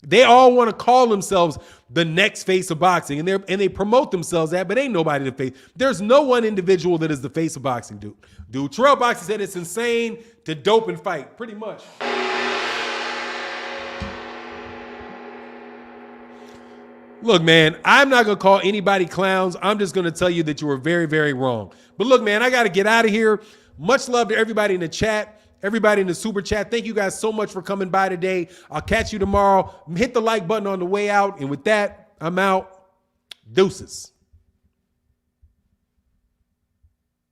They all want to call themselves the next face of boxing, and they promote themselves that, but ain't nobody the face. There's no one individual that is the face of boxing, dude. Terrell Boxing said it's insane to dope and fight, pretty much. Look, man, I'm not going to call anybody clowns. I'm just going to tell you that you were very, very wrong. But look, man, I got to get out of here. Much love to everybody in the chat, everybody in the super chat. Thank you guys so much for coming by today. I'll catch you tomorrow. Hit the like button on the way out. And with that, I'm out. Deuces.